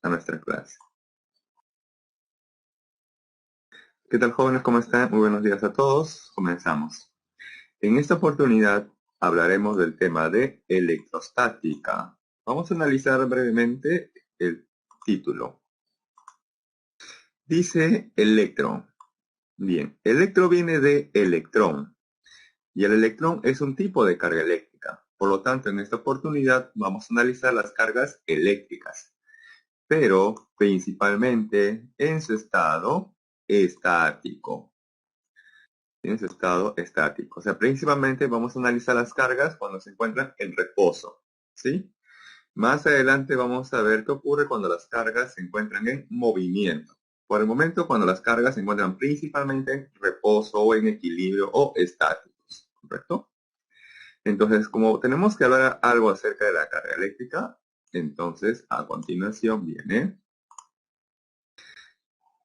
a nuestra clase. ¿Qué tal, jóvenes? ¿Cómo están? Muy buenos días a todos. Comenzamos. En esta oportunidad hablaremos del tema de electrostática. Vamos a analizar brevemente el título. Dice electro. Bien, electro viene de electrón y el electrón es un tipo de carga eléctrica. Por lo tanto, en esta oportunidad vamos a analizar las cargas eléctricas, pero principalmente en su estado estático. En su estado estático. O sea, principalmente vamos a analizar las cargas cuando se encuentran en reposo, ¿sí? Más adelante vamos a ver qué ocurre cuando las cargas se encuentran en movimiento. Por el momento, cuando las cargas se encuentran principalmente en reposo o en equilibrio o estáticos, ¿correcto? Entonces, como tenemos que hablar algo acerca de la carga eléctrica, entonces a continuación viene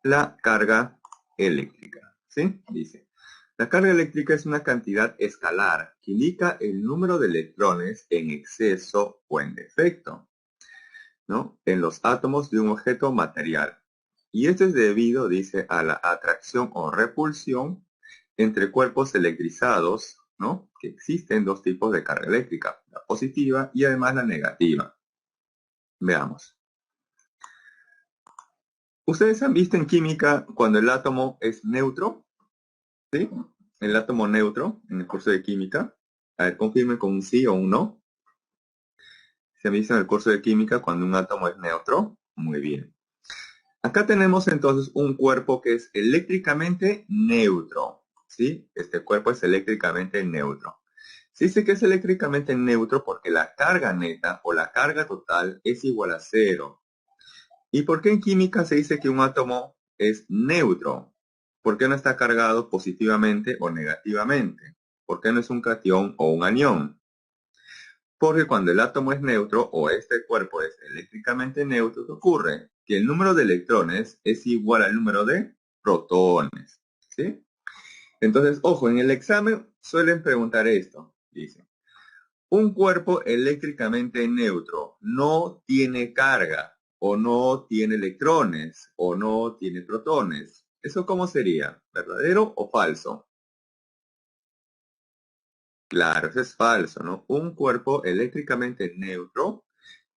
la carga eléctrica, ¿sí? Dice, la carga eléctrica es una cantidad escalar que indica el número de electrones en exceso o en defecto, ¿no? En los átomos de un objeto material. Y esto es debido, dice, a la atracción o repulsión entre cuerpos electrizados, ¿no? Que existen dos tipos de carga eléctrica, la positiva y además la negativa. Veamos. ¿Ustedes han visto en química cuando el átomo es neutro? ¿Sí? El átomo neutro en el curso de química. A ver, confirmen con un sí o un no. ¿Se han visto en el curso de química cuando un átomo es neutro? Muy bien. Acá tenemos entonces un cuerpo que es eléctricamente neutro, ¿sí? Este cuerpo es eléctricamente neutro. Se dice que es eléctricamente neutro porque la carga neta o la carga total es igual a cero. ¿Y por qué en química se dice que un átomo es neutro? ¿Por qué no está cargado positivamente o negativamente? ¿Por qué no es un catión o un anión? Porque cuando el átomo es neutro o este cuerpo es eléctricamente neutro, ¿qué ocurre? Que el número de electrones es igual al número de protones, ¿sí? Entonces, ojo, en el examen suelen preguntar esto. Dice, un cuerpo eléctricamente neutro no tiene carga, o no tiene electrones, o no tiene protones. ¿Eso cómo sería? ¿Verdadero o falso? Claro, eso es falso, ¿no? Un cuerpo eléctricamente neutro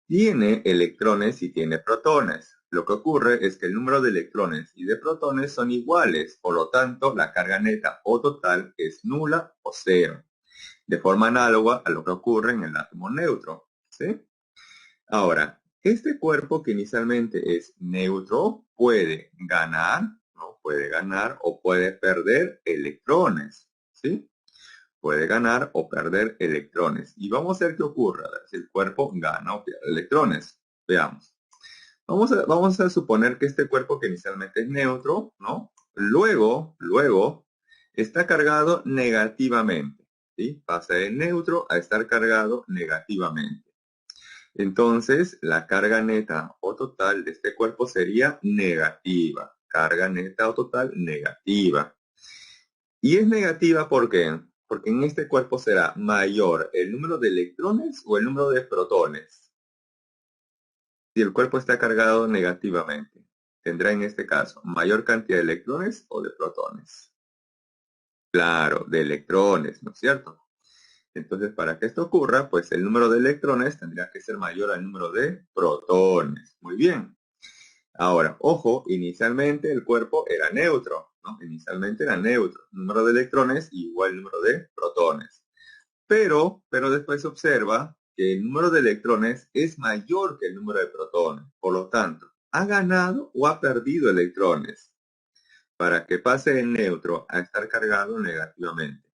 tiene electrones y tiene protones. Lo que ocurre es que el número de electrones y de protones son iguales, por lo tanto, la carga neta o total es nula o cero, de forma análoga a lo que ocurre en el átomo neutro, ¿sí? Ahora, este cuerpo que inicialmente es neutro puede ganar, ¿no? Puede ganar o puede perder electrones, ¿sí? Puede ganar o perder electrones. Y vamos a ver qué ocurre, a ver si el cuerpo gana o pierde electrones. Veamos. Vamos a suponer que este cuerpo que inicialmente es neutro, ¿no? Luego, está cargado negativamente, ¿sí? Pasa de neutro a estar cargado negativamente. Entonces, la carga neta o total de este cuerpo sería negativa. Carga neta o total negativa. Y es negativa ¿por qué? Porque en este cuerpo será mayor el número de electrones o el número de protones. Si el cuerpo está cargado negativamente, tendrá en este caso mayor cantidad de electrones o de protones. Claro, de electrones, ¿no es cierto? Entonces, para que esto ocurra, pues el número de electrones tendría que ser mayor al número de protones. Muy bien. Ahora, ojo, inicialmente el cuerpo era neutro, ¿no? Inicialmente era neutro. Número de electrones igual al número de protones. Pero después se observa que el número de electrones es mayor que el número de protones. Por lo tanto, ha ganado o ha perdido electrones. Para que pase de neutro a estar cargado negativamente,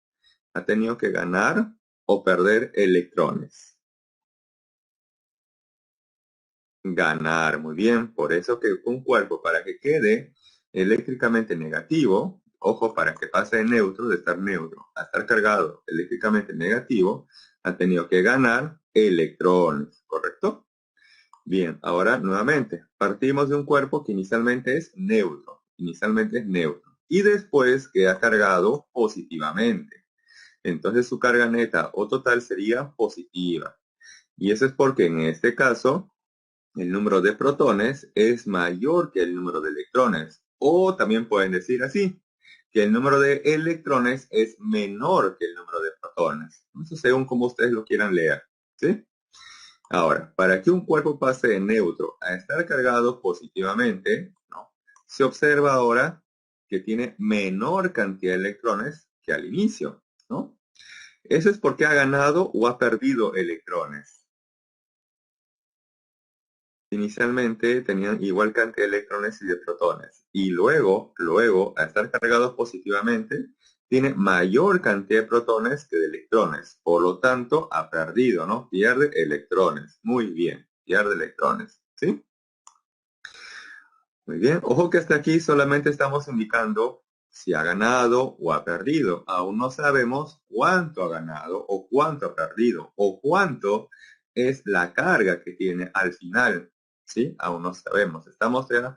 ha tenido que ganar o perder electrones. Ganar, muy bien. Por eso que un cuerpo, para que quede eléctricamente negativo, ojo, para que pase de neutro, de estar neutro a estar cargado eléctricamente negativo, ha tenido que ganar electrones, ¿correcto? Bien, ahora nuevamente, partimos de un cuerpo que inicialmente es neutro, y después queda cargado positivamente. Entonces su carga neta o total sería positiva. Y eso es porque en este caso el número de protones es mayor que el número de electrones. O también pueden decir así, que el número de electrones es menor que el número de protones. Eso según como ustedes lo quieran leer. ¿Sí? Ahora, para que un cuerpo pase de neutro a estar cargado positivamente, ¿no? Se observa ahora que tiene menor cantidad de electrones que al inicio, ¿no? Eso es porque ha ganado o ha perdido electrones. Inicialmente tenían igual cantidad de electrones y de protones. Y luego, al estar cargados positivamente, tiene mayor cantidad de protones que de electrones. Por lo tanto, ha perdido, ¿no? Pierde electrones. Muy bien, pierde electrones. ¿Sí? Muy bien. Ojo que hasta aquí solamente estamos indicando si ha ganado o ha perdido. Aún no sabemos cuánto ha ganado o cuánto ha perdido o cuánto es la carga que tiene al final. ¿Sí? Aún no sabemos. Estamos ya,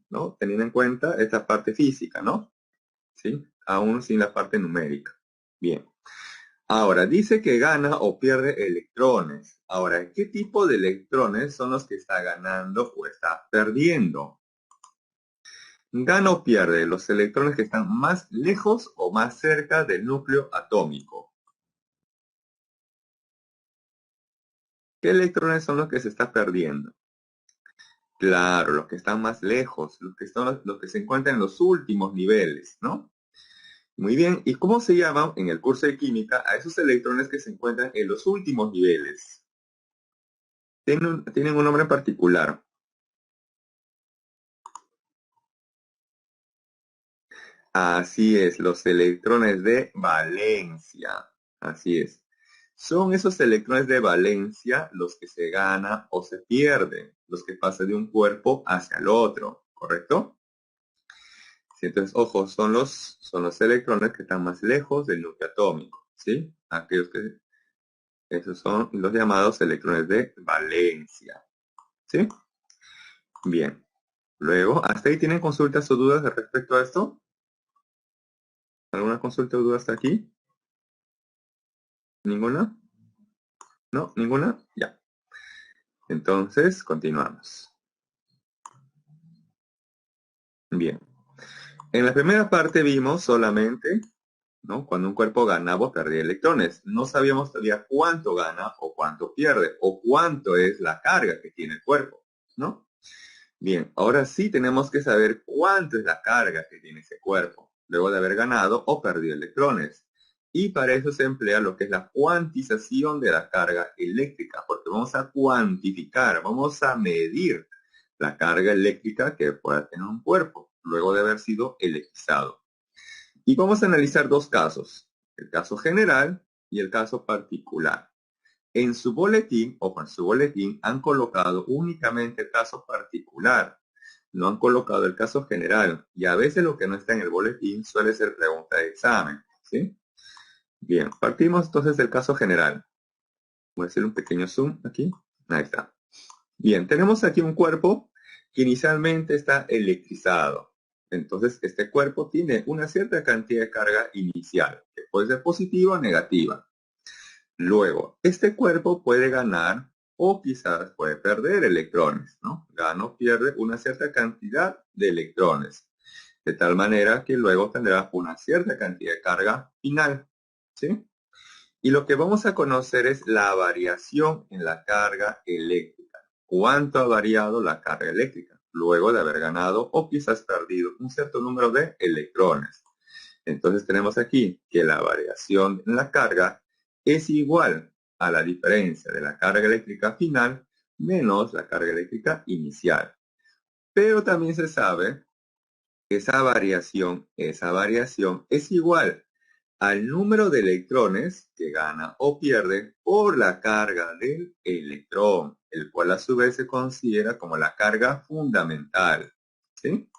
¿no? Teniendo en cuenta esta parte física, ¿no? ¿Sí? Aún sin la parte numérica. Bien. Ahora, dice que gana o pierde electrones. Ahora, ¿qué tipo de electrones son los que está ganando o está perdiendo? Gana o pierde los electrones que están más lejos o más cerca del núcleo atómico. ¿Qué electrones son los que se está perdiendo? Claro, los que están más lejos, los que se encuentran en los últimos niveles, ¿no? Muy bien, ¿y cómo se llaman en el curso de química a esos electrones que se encuentran en los últimos niveles? Tienen un nombre en particular. Así es, los electrones de valencia. Así es. Son esos electrones de valencia los que se ganan o se pierden, los que pasan de un cuerpo hacia el otro, ¿correcto? Sí, entonces, ojo, son los electrones que están más lejos del núcleo atómico, ¿sí? Esos son los llamados electrones de valencia, ¿sí? Bien. Luego, ¿hasta ahí tienen consultas o dudas respecto a esto? ¿Alguna consulta o duda hasta aquí? ¿Ninguna? ¿No? ¿Ninguna? Ya. Entonces, continuamos. Bien. En la primera parte vimos solamente, ¿no? Cuando un cuerpo ganaba o perdía electrones. No sabíamos todavía cuánto gana o cuánto pierde, o cuánto es la carga que tiene el cuerpo, ¿no? Bien, ahora sí tenemos que saber cuánto es la carga que tiene ese cuerpo, luego de haber ganado o perdido electrones. Y para eso se emplea lo que es la cuantización de la carga eléctrica, porque vamos a cuantificar, vamos a medir la carga eléctrica que pueda tener un cuerpo, luego de haber sido electrizado. Y vamos a analizar dos casos, el caso general y el caso particular. En su boletín, o en su boletín, han colocado únicamente el caso particular. No han colocado el caso general. Y a veces lo que no está en el boletín suele ser pregunta de examen. ¿Sí? Bien, partimos entonces del caso general. Voy a hacer un pequeño zoom aquí. Ahí está. Bien, tenemos aquí un cuerpo que inicialmente está electrizado. Entonces, este cuerpo tiene una cierta cantidad de carga inicial, que puede ser positiva o negativa. Luego, este cuerpo puede ganar o quizás puede perder electrones, ¿no? Gana o pierde una cierta cantidad de electrones, de tal manera que luego tendrá una cierta cantidad de carga final, ¿sí? Y lo que vamos a conocer es la variación en la carga eléctrica. ¿Cuánto ha variado la carga eléctrica luego de haber ganado o quizás perdido un cierto número de electrones? Entonces tenemos aquí que la variación en la carga es igual a la diferencia de la carga eléctrica final menos la carga eléctrica inicial. Pero también se sabe que esa variación es igual al número de electrones que gana o pierde por la carga del electrón, el cual a su vez se considera como la carga fundamental. ¿Sí?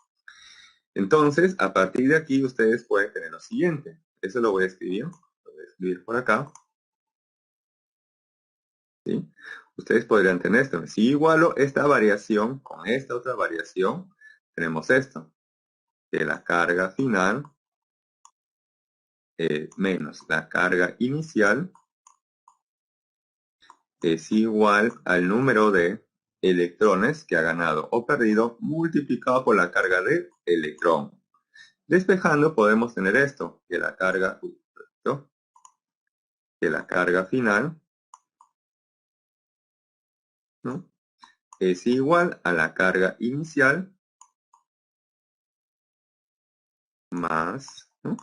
Entonces, a partir de aquí, ustedes pueden tener lo siguiente. Eso lo voy a escribir. Lo voy a escribir por acá. ¿Sí? Ustedes podrían tener esto. Si igualo esta variación con esta otra variación, tenemos esto. Que la carga final menos la carga inicial es igual al número de electrones que ha ganado o perdido multiplicado por la carga del electrón. Despejando podemos tener esto, que la carga final, ¿no?, es igual a la carga inicial más, ¿no?,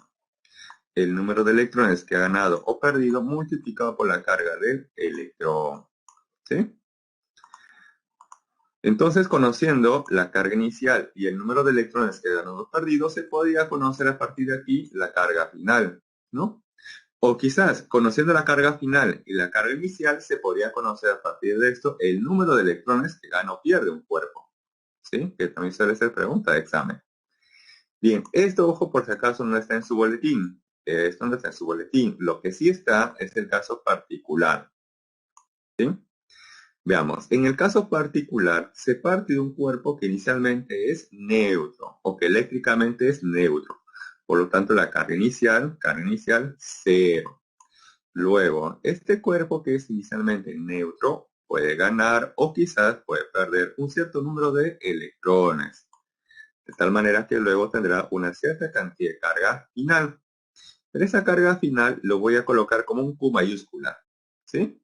el número de electrones que ha ganado o perdido multiplicado por la carga del electrón. ¿Sí? Entonces, conociendo la carga inicial y el número de electrones que ha ganado o perdido, se podría conocer a partir de aquí la carga final, ¿no? O quizás, conociendo la carga final y la carga inicial, se podría conocer a partir de esto el número de electrones que gana o pierde un cuerpo. ¿Sí? Que también suele ser pregunta de examen. Bien, esto, ojo, por si acaso no está en su boletín. Esto no está en su boletín. Lo que sí está es el caso particular. ¿Sí? Veamos, en el caso particular, se parte de un cuerpo que inicialmente es neutro o que eléctricamente es neutro. Por lo tanto, la carga inicial, 0. Luego, este cuerpo que es inicialmente neutro puede ganar o quizás puede perder un cierto número de electrones. De tal manera que luego tendrá una cierta cantidad de carga final. Pero esa carga final lo voy a colocar como un Q mayúscula. ¿Sí?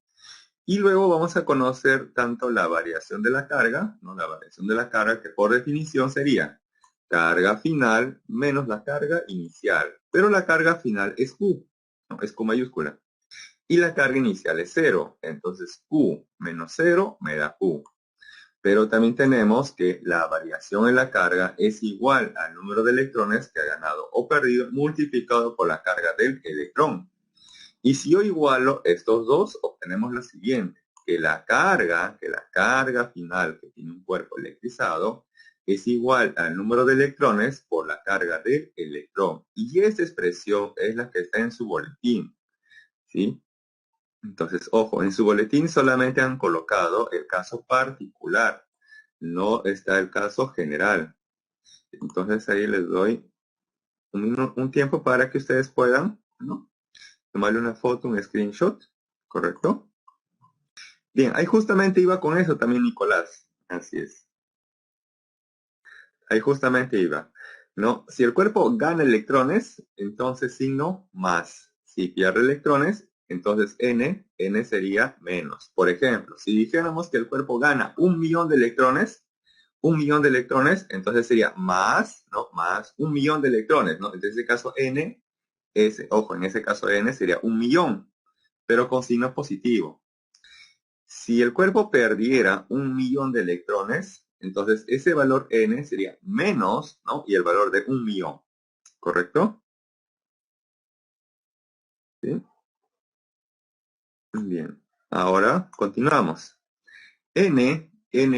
Y luego vamos a conocer tanto la variación de la carga, ¿no?, la variación de la carga que por definición sería carga final menos la carga inicial. Pero la carga final es Q, ¿no?, es Q mayúscula. Y la carga inicial es 0. Entonces Q menos 0 me da Q. Pero también tenemos que la variación en la carga es igual al número de electrones que ha ganado o perdido multiplicado por la carga del electrón. Y si yo igualo estos dos, obtenemos lo siguiente, que la carga final que tiene un cuerpo electrizado es igual al número de electrones por la carga del electrón. Y esta expresión es la que está en su boletín, ¿sí? Entonces, ojo, en su boletín solamente han colocado el caso particular, no está el caso general. Entonces ahí les doy un tiempo para que ustedes puedan, ¿no?, tomarle una foto, un screenshot, ¿correcto? Bien, ahí justamente iba con eso también Nicolás. Así es. Ahí justamente iba, ¿no? Si el cuerpo gana electrones, entonces signo más. Si pierde electrones, entonces n sería menos. Por ejemplo, si dijéramos que el cuerpo gana 1.000.000 de electrones, 1.000.000 de electrones, entonces sería más, ¿no?, más 1.000.000 de electrones, ¿no? En ese caso n, ojo, en ese caso n sería 1.000.000, pero con signo positivo. Si el cuerpo perdiera 1.000.000 de electrones, entonces ese valor n sería menos, ¿no?, y el valor de 1.000.000, ¿correcto? ¿Sí? Bien, ahora continuamos.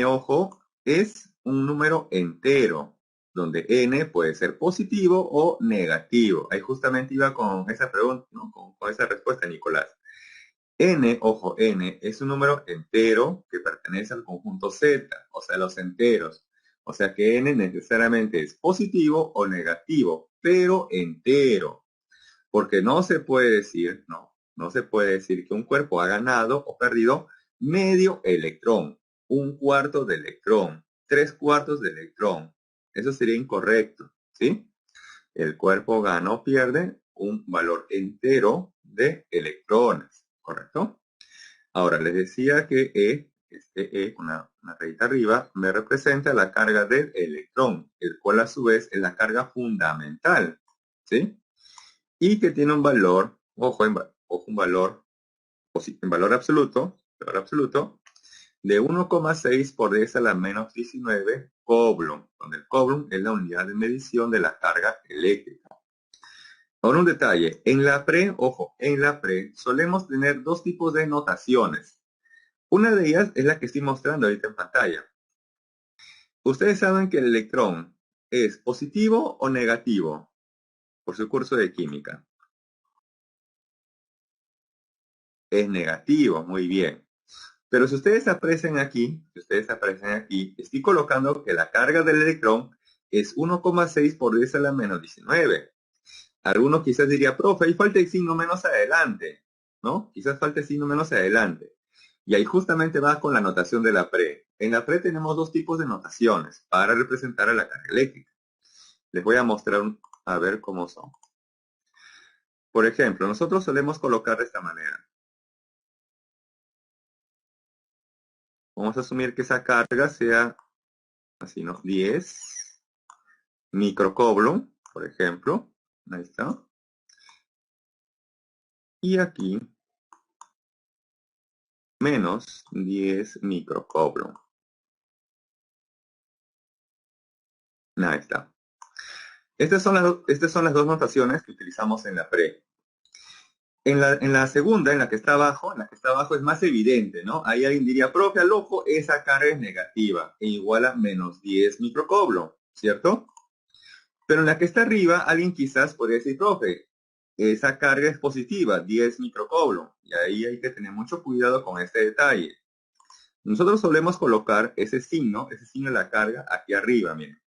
Ojo, es un número entero, donde n puede ser positivo o negativo. Ahí justamente iba con esa pregunta, ¿no?, con esa respuesta, Nicolás. Ojo, n es un número entero que pertenece al conjunto Z, o sea, los enteros. O sea que n necesariamente es positivo o negativo, pero entero. Porque no se puede decir, no se puede decir que un cuerpo ha ganado o perdido medio electrón, un cuarto de electrón, 3/4 de electrón. Eso sería incorrecto, ¿sí? El cuerpo gana o pierde un valor entero de electrones, ¿correcto? Ahora, les decía que una rayita arriba, me representa la carga del electrón, el cual a su vez es la carga fundamental, ¿sí? Y que tiene un valor, ojo, un valor, en valor absoluto, de 1,6 por 10 a la menos 19 coulomb, donde el coulomb es la unidad de medición de la carga eléctrica. Ahora un detalle, en la pre solemos tener dos tipos de notaciones. Una de ellas es la que estoy mostrando ahorita en pantalla. Ustedes saben que el electrón es positivo o negativo por su curso de química. Es negativo, muy bien. Pero si ustedes aprecian aquí, estoy colocando que la carga del electrón es 1,6 por 10 a la menos 19. Alguno quizás diría, profe, ahí falta el signo menos adelante, ¿no? Quizás falta el signo menos adelante. Y ahí justamente va con la notación de la pre. En la pre tenemos dos tipos de notaciones para representar a la carga eléctrica. Les voy a mostrar a ver cómo son. Por ejemplo, nosotros solemos colocar de esta manera. Vamos a asumir que esa carga sea así, ¿no? 10 microcoulomb, por ejemplo. Ahí está. Y aquí, menos 10 microcoulomb. Ahí está. Estas son las dos notaciones que utilizamos en la pre. En la segunda, en la que está abajo, es más evidente, ¿no? Ahí alguien diría, profe, al ojo, esa carga es negativa e igual a menos 10 microcoulomb, ¿cierto? Pero en la que está arriba, alguien quizás podría decir, profe, esa carga es positiva, 10 microcoulomb. Y ahí hay que tener mucho cuidado con este detalle. Nosotros solemos colocar ese signo de la carga aquí arriba, miren.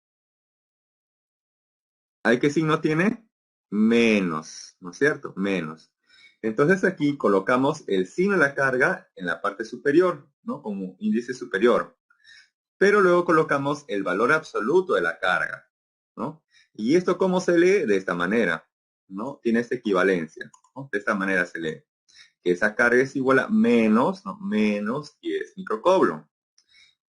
¿Ahí qué signo tiene? Menos, ¿no es cierto? Menos. Entonces aquí colocamos el signo de la carga en la parte superior, ¿no? Como índice superior. Pero luego colocamos el valor absoluto de la carga, ¿no? ¿Y esto cómo se lee? De esta manera, ¿no? Tiene esta equivalencia, ¿no? De esta manera se lee. Que esa carga es igual a menos, ¿no? Menos 10 microcoulomb.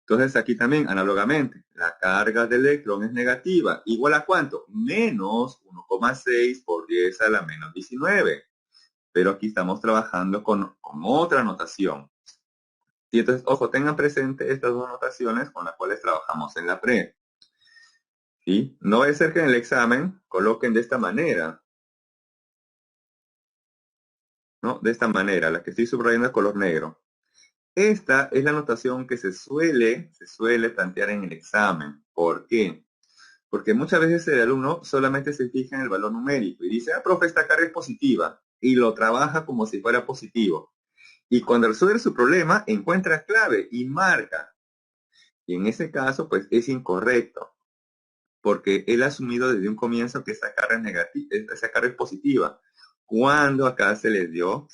Entonces aquí también, análogamente, la carga del electrón es negativa. ¿Igual a cuánto? Menos 1,6 por 10 a la menos 19. Pero aquí estamos trabajando con otra notación. Y entonces, ojo, tengan presente estas dos notaciones con las cuales trabajamos en la pre. ¿Sí? No va a ser que en el examen coloquen de esta manera, ¿no? De esta manera, la que estoy subrayando de color negro. Esta es la notación que se suele plantear en el examen. ¿Por qué? Porque muchas veces el alumno solamente se fija en el valor numérico y dice, ah, profe, esta carga es positiva, y lo trabaja como si fuera positivo. Y cuando resuelve su problema, encuentra clave y marca. Y en ese caso, pues es incorrecto, porque él ha asumido desde un comienzo que esa carga es negativa, esa carga es positiva, cuando acá se les dio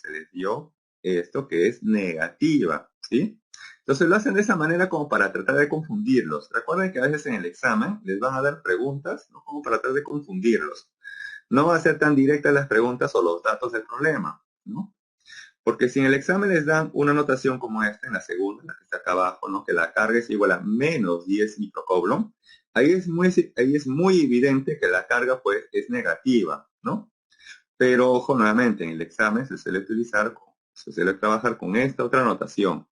esto que es negativa, ¿sí? Entonces lo hacen de esa manera como para tratar de confundirlos. Recuerden que a veces en el examen les van a dar preguntas, ¿no? Como para tratar de confundirlos. No va a ser tan directas las preguntas o los datos del problema, ¿no? Porque si en el examen les dan una notación como esta, en la segunda, la que está acá abajo, ¿no? Que la carga es igual a menos 10 microcoulomb, ahí es muy evidente que la carga, pues, es negativa, ¿no? Pero, ojo, nuevamente, en el examen se suele trabajar con esta otra notación,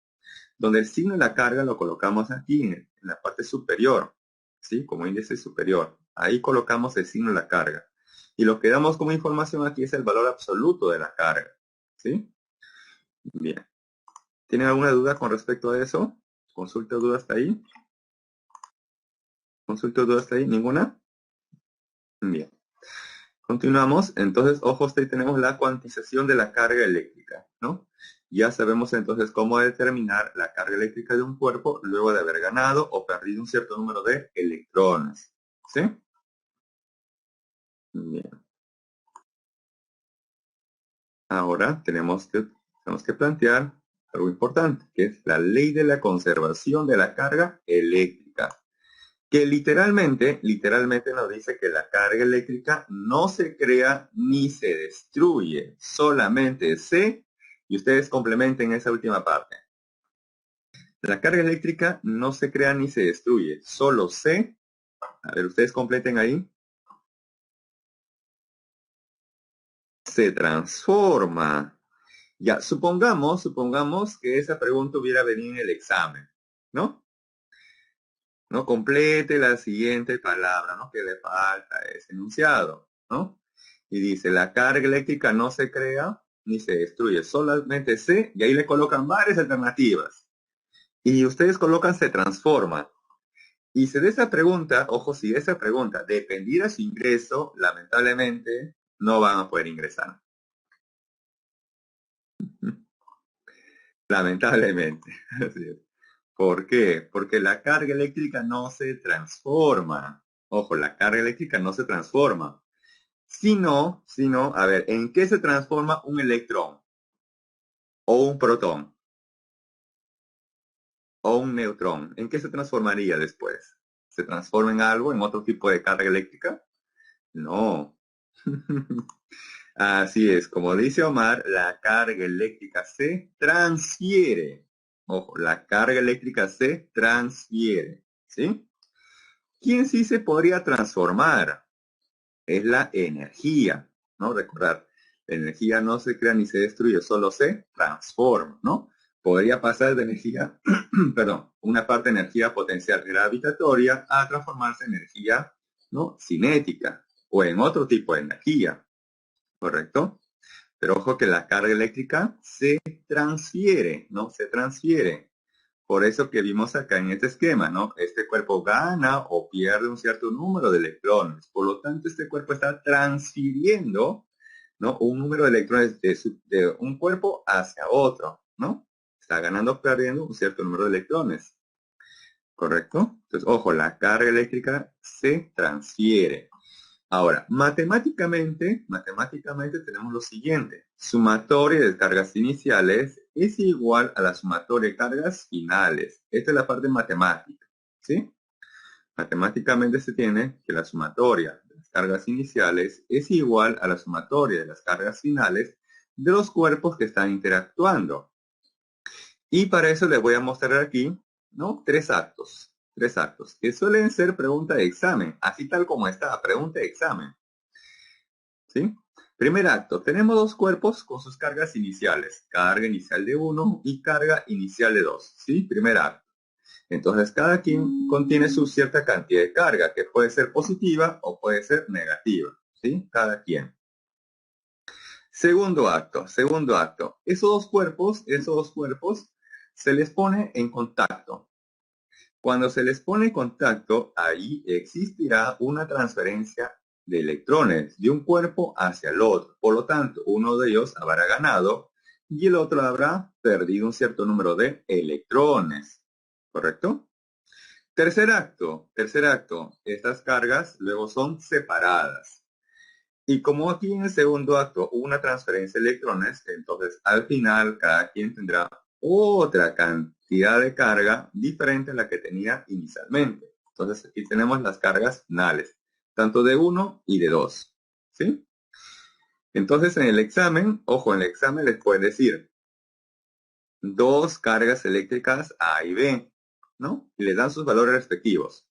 donde el signo de la carga lo colocamos aquí en la parte superior, ¿sí? Como índice superior. Ahí colocamos el signo de la carga. Y lo que damos como información aquí es el valor absoluto de la carga, ¿sí? Bien. ¿Tienen alguna duda con respecto a eso? ¿Consulta duda hasta ahí? ¿Consulta duda hasta ahí? ¿Ninguna? Bien. Continuamos. Entonces, ojo, ahí tenemos la cuantización de la carga eléctrica, ¿no? Ya sabemos entonces cómo determinar la carga eléctrica de un cuerpo luego de haber ganado o perdido un cierto número de electrones. ¿Sí? Bien. Ahora tenemos que plantear algo importante, que es la ley de la conservación de la carga eléctrica. Que literalmente nos dice que la carga eléctrica no se crea ni se destruye, solamente y ustedes complementen esa última parte. La carga eléctrica no se crea ni se destruye, solo a ver, ustedes completen ahí, se transforma. Ya, supongamos que esa pregunta hubiera venido en el examen, ¿no? ¿No? Complete la siguiente palabra, ¿no? Que le falta ese enunciado, ¿no? Y dice, la carga eléctrica no se crea ni se destruye, solamente y ahí le colocan varias alternativas. Y ustedes colocan se transforma. Y si de esa pregunta, ojo, si de esa pregunta dependiera su ingreso, lamentablemente no van a poder ingresar. Lamentablemente. Así es. ¿Por qué? Porque la carga eléctrica no se transforma. Ojo, la carga eléctrica no se transforma. Si no, a ver, ¿en qué se transforma un electrón o un protón? o un neutrón, ¿en qué se transformaría después? ¿Se transforma en algo, en otro tipo de carga eléctrica? No. Así es, como dice Omar, la carga eléctrica se transfiere. Ojo, la carga eléctrica se transfiere, ¿sí? ¿Quién sí se podría transformar? Es la energía, ¿no? Recordar, la energía no se crea ni se destruye, solo se transforma, ¿no? Podría pasar de energía, perdón, una parte de energía potencial gravitatoria a transformarse en energía, ¿no? Cinética o en otro tipo de energía, ¿correcto? Pero ojo que la carga eléctrica se transfiere, ¿no? Se transfiere. Por eso que vimos acá en este esquema, ¿no? Este cuerpo gana o pierde un cierto número de electrones. Por lo tanto, este cuerpo está transfiriendo, ¿no? Un número de electrones de un cuerpo hacia otro, ¿no? Está ganando o perdiendo un cierto número de electrones. ¿Correcto? Entonces, ojo, la carga eléctrica se transfiere. Ahora, matemáticamente tenemos lo siguiente. Sumatoria de cargas iniciales es igual a la sumatoria de cargas finales. Esta es la parte matemática, ¿sí? Matemáticamente se tiene que la sumatoria de las cargas iniciales es igual a la sumatoria de las cargas finales de los cuerpos que están interactuando. Y para eso les voy a mostrar aquí, ¿no? Tres actos, que suelen ser pregunta de examen, así tal como está, pregunta de examen. ¿Sí? Primer acto, tenemos dos cuerpos con sus cargas iniciales, carga inicial de 1 y carga inicial de 2, ¿sí? Primer acto. Entonces, cada quien contiene su cierta cantidad de carga, que puede ser positiva o puede ser negativa, ¿sí? Cada quien. Segundo acto. Esos dos cuerpos se les pone en contacto. Cuando se les pone en contacto, ahí existirá una transferencia de electrones de un cuerpo hacia el otro. Por lo tanto, uno de ellos habrá ganado y el otro habrá perdido un cierto número de electrones. ¿Correcto? Tercer acto. Estas cargas luego son separadas. Y como aquí en el segundo acto hubo una transferencia de electrones, entonces al final cada quien tendrá otra cantidad de carga diferente a la que tenía inicialmente. Entonces aquí tenemos las cargas finales, tanto de 1 y de 2. ¿Sí? Entonces en el examen, ojo, en el examen les pueden decir dos cargas eléctricas A y B, ¿no? Y les dan sus valores respectivos.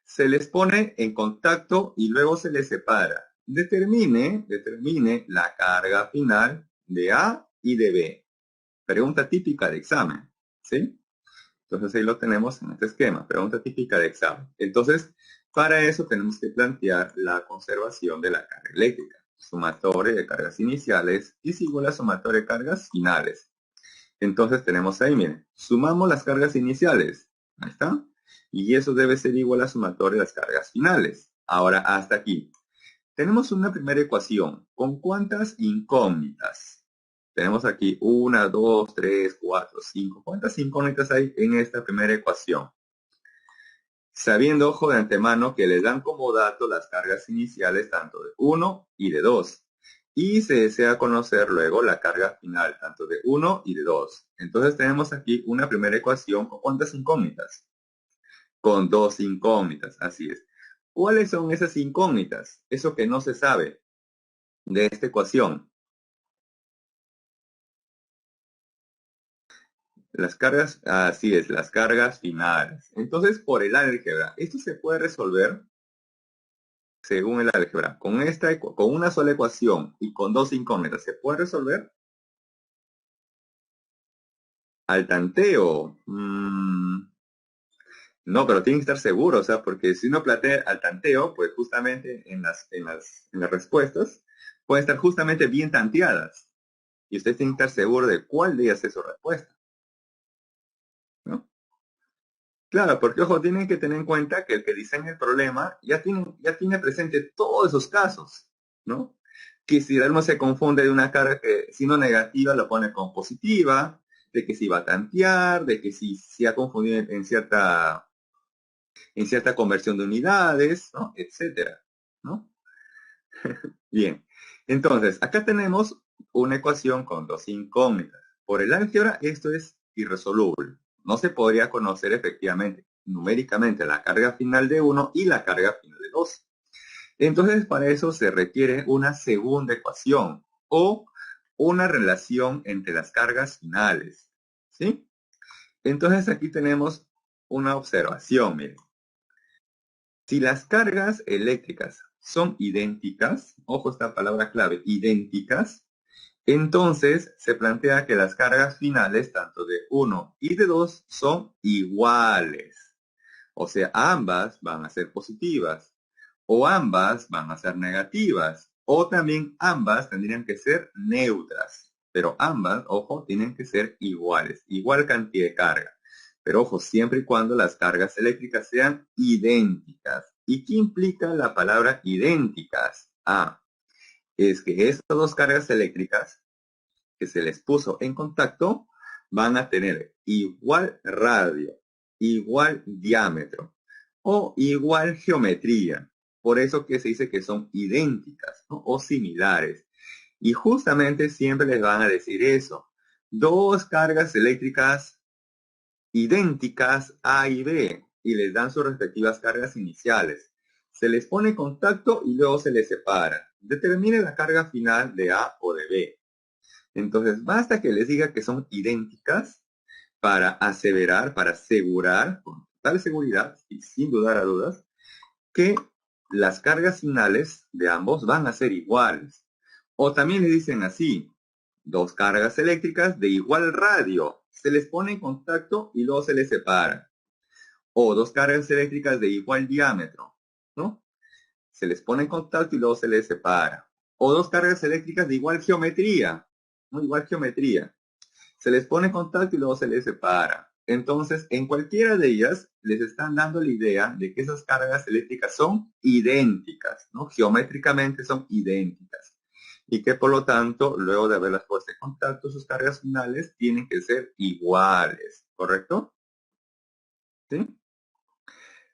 Se les pone en contacto y luego se les separa. Determine la carga final de A y de B. Pregunta típica de examen, ¿sí? Entonces ahí lo tenemos en este esquema, pregunta típica de examen. Entonces, para eso tenemos que plantear la conservación de la carga eléctrica. Sumatoria de cargas iniciales es igual a sumatoria de cargas finales. Entonces tenemos ahí, miren, sumamos las cargas iniciales. Ahí está. Y eso debe ser igual a sumatoria de las cargas finales. Ahora, hasta aquí. Tenemos una primera ecuación. ¿Con cuántas incógnitas? Tenemos aquí 1, 2, 3, 4, 5. ¿Cuántas incógnitas hay en esta primera ecuación? Sabiendo, ojo, de antemano que les dan como dato las cargas iniciales tanto de 1 y de 2. Y se desea conocer luego la carga final tanto de 1 y de 2. Entonces tenemos aquí una primera ecuación con ¿cuántas incógnitas? Con dos incógnitas, así es. ¿Cuáles son esas incógnitas? Eso que no se sabe de esta ecuación. Las cargas, así es, las cargas finales. Entonces, por el álgebra, esto se puede resolver según el álgebra. Con una sola ecuación y con dos incógnitas, ¿se puede resolver? Al tanteo. No, pero tienen que estar seguros, o sea, porque si uno plantea al tanteo, pues justamente en las respuestas pueden estar justamente bien tanteadas. Y ustedes tienen que estar seguros de cuál de ellas es su respuesta, ¿no? Claro, porque ojo, tienen que tener en cuenta que el que diseña el problema ya tiene presente todos esos casos, ¿no? Que si uno se confunde de una carga que si no negativa lo pone como positiva, de que si va a tantear, de que si se ha confundido en cierta conversión de unidades, ¿no? Etcétera, ¿no? Bien, entonces, acá tenemos una ecuación con dos incógnitas. Por el álgebra, esto es irresoluble, no se podría conocer efectivamente, numéricamente, la carga final de uno y la carga final de dos. Entonces, para eso se requiere una segunda ecuación o una relación entre las cargas finales, ¿sí? Entonces, aquí tenemos una observación, miren. Si las cargas eléctricas son idénticas, ojo esta palabra clave, idénticas, entonces se plantea que las cargas finales, tanto de 1 y de 2, son iguales. O sea, ambas van a ser positivas, o ambas van a ser negativas, o también ambas tendrían que ser neutras. Pero ambas, ojo, tienen que ser iguales, igual cantidad de carga. Pero ojo, siempre y cuando las cargas eléctricas sean idénticas. ¿Y qué implica la palabra idénticas? Ah, es que estas dos cargas eléctricas que se les puso en contacto van a tener igual radio, igual diámetro o igual geometría. Por eso que se dice que son idénticas, ¿no? O similares. Y justamente siempre les van a decir eso. Dos cargas eléctricas idénticas A y B y les dan sus respectivas cargas iniciales. Se les pone contacto y luego se les separa. Determine la carga final de A o de B. Entonces, basta que les diga que son idénticas para aseverar, para asegurar con total seguridad y sin dudar a dudas que las cargas finales de ambos van a ser iguales. O también le dicen así, dos cargas eléctricas de igual radio, se les pone en contacto y luego se les separa. O dos cargas eléctricas de igual diámetro, ¿no? Se les pone en contacto y luego se les separa. O dos cargas eléctricas de igual geometría, ¿no? Igual geometría. Se les pone en contacto y luego se les separa. Entonces, en cualquiera de ellas, les están dando la idea de que esas cargas eléctricas son idénticas, ¿no? Geométricamente son idénticas. Y que por lo tanto, luego de haberlas puesto en contacto, sus cargas finales tienen que ser iguales, ¿correcto? ¿Sí?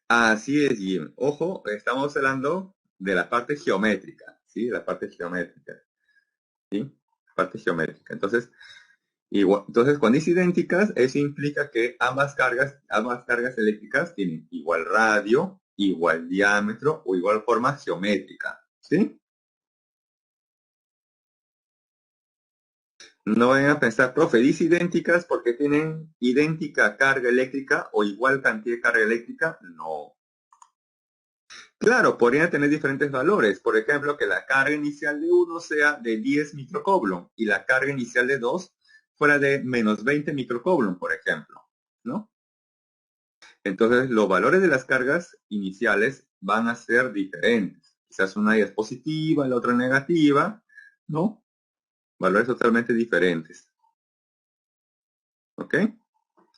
Así es, Jim. Ojo, estamos hablando de la parte geométrica, ¿sí? De la parte geométrica, ¿sí? Parte geométrica. Entonces, cuando es idénticas, eso implica que ambas cargas eléctricas tienen igual radio, igual diámetro o igual forma geométrica, ¿sí? No vayan a pensar, profe, dice idénticas porque tienen idéntica carga eléctrica o igual cantidad de carga eléctrica. No. Claro, podrían tener diferentes valores. Por ejemplo, que la carga inicial de uno sea de 10 microcoulomb y la carga inicial de 2 fuera de menos 20 microcoulomb, por ejemplo, ¿no? Entonces, los valores de las cargas iniciales van a ser diferentes. Quizás una es positiva, la otra negativa, ¿no? Valores totalmente diferentes. ¿Ok?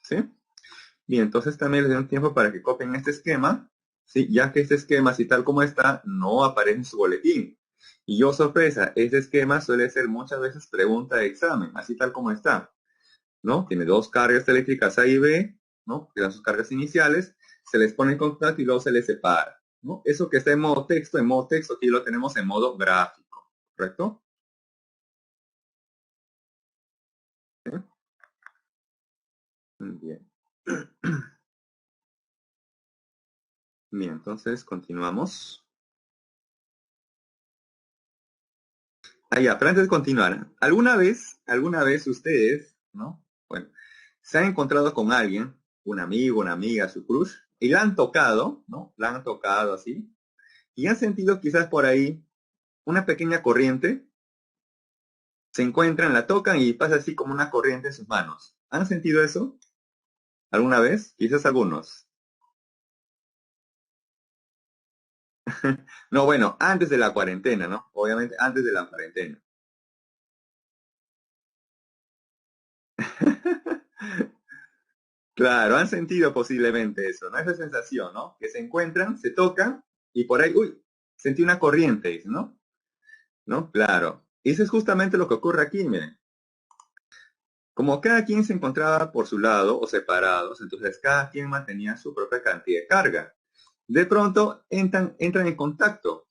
¿Sí? Bien, entonces también les doy un tiempo para que copien este esquema, ¿sí? Ya que este esquema, así tal como está, no aparece en su boletín. Y yo, sorpresa, este esquema suele ser muchas veces pregunta de examen, así tal como está, ¿no? Tiene dos cargas eléctricas A y B, ¿no? Que dan sus cargas iniciales, se les pone en contacto y luego se les separa, ¿no? Eso que está en modo texto, aquí lo tenemos en modo gráfico, ¿correcto? ¿Sí? Bien. Bien, entonces continuamos. Ah, ya, pero antes de continuar, alguna vez ustedes, ¿no? Bueno, se han encontrado con alguien, un amigo, una amiga, su crush, y la han tocado, ¿no? La han tocado así, y han sentido quizás por ahí una pequeña corriente, se encuentran, la tocan y pasa así como una corriente en sus manos. ¿Han sentido eso alguna vez? Quizás algunos. No, bueno, antes de la cuarentena, ¿no? Obviamente antes de la cuarentena. Claro, han sentido posiblemente eso, ¿no? Esa sensación, ¿no? Que se encuentran, se tocan y por ahí, uy, sentí una corriente, ¿no? ¿No? Claro. Y eso es justamente lo que ocurre aquí, miren. Como cada quien se encontraba por su lado o separados, entonces cada quien mantenía su propia cantidad de carga. De pronto entran en contacto.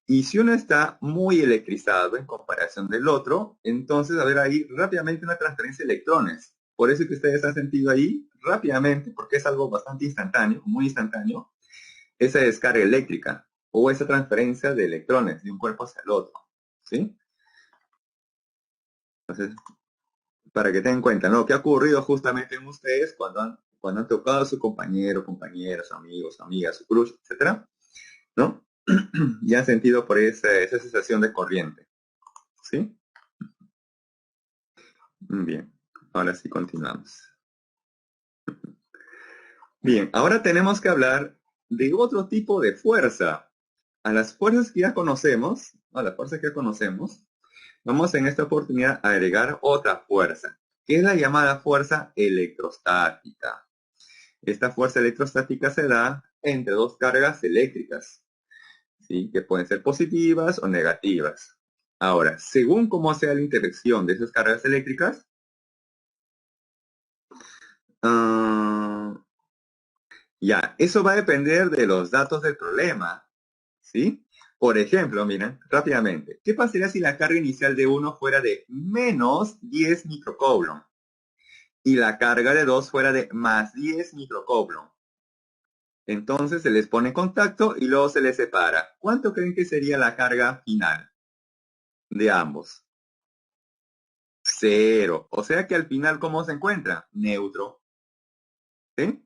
Y si uno está muy electrizado en comparación del otro, entonces va a haber ahí rápidamente una transferencia de electrones. Por eso que ustedes han sentido ahí rápidamente, porque es algo bastante instantáneo, muy instantáneo, esa descarga eléctrica o esa transferencia de electrones de un cuerpo hacia el otro, ¿sí? Entonces, para que tengan en cuenta, ¿no? ¿Qué ha ocurrido justamente en ustedes cuando han tocado a su compañero, compañeras, amigos, amigas, su crush, etcétera, ¿no? Y han sentido por esa sensación de corriente, ¿sí? Bien, ahora sí continuamos. Bien, ahora tenemos que hablar de otro tipo de fuerza. A las fuerzas que ya conocemos, vamos en esta oportunidad a agregar otra fuerza, que es la llamada fuerza electrostática. Esta fuerza electrostática se da entre dos cargas eléctricas, ¿sí? Que pueden ser positivas o negativas. Ahora, según cómo sea la interacción de esas cargas eléctricas, ya, eso va a depender de los datos del problema, ¿sí? Por ejemplo, miren, rápidamente, ¿qué pasaría si la carga inicial de 1 fuera de menos 10 microcoulomb y la carga de 2 fuera de más 10 microcoulomb? Entonces se les pone en contacto y luego se les separa. ¿Cuánto creen que sería la carga final de ambos? 0. O sea que al final, ¿cómo se encuentra? Neutro. ¿Sí?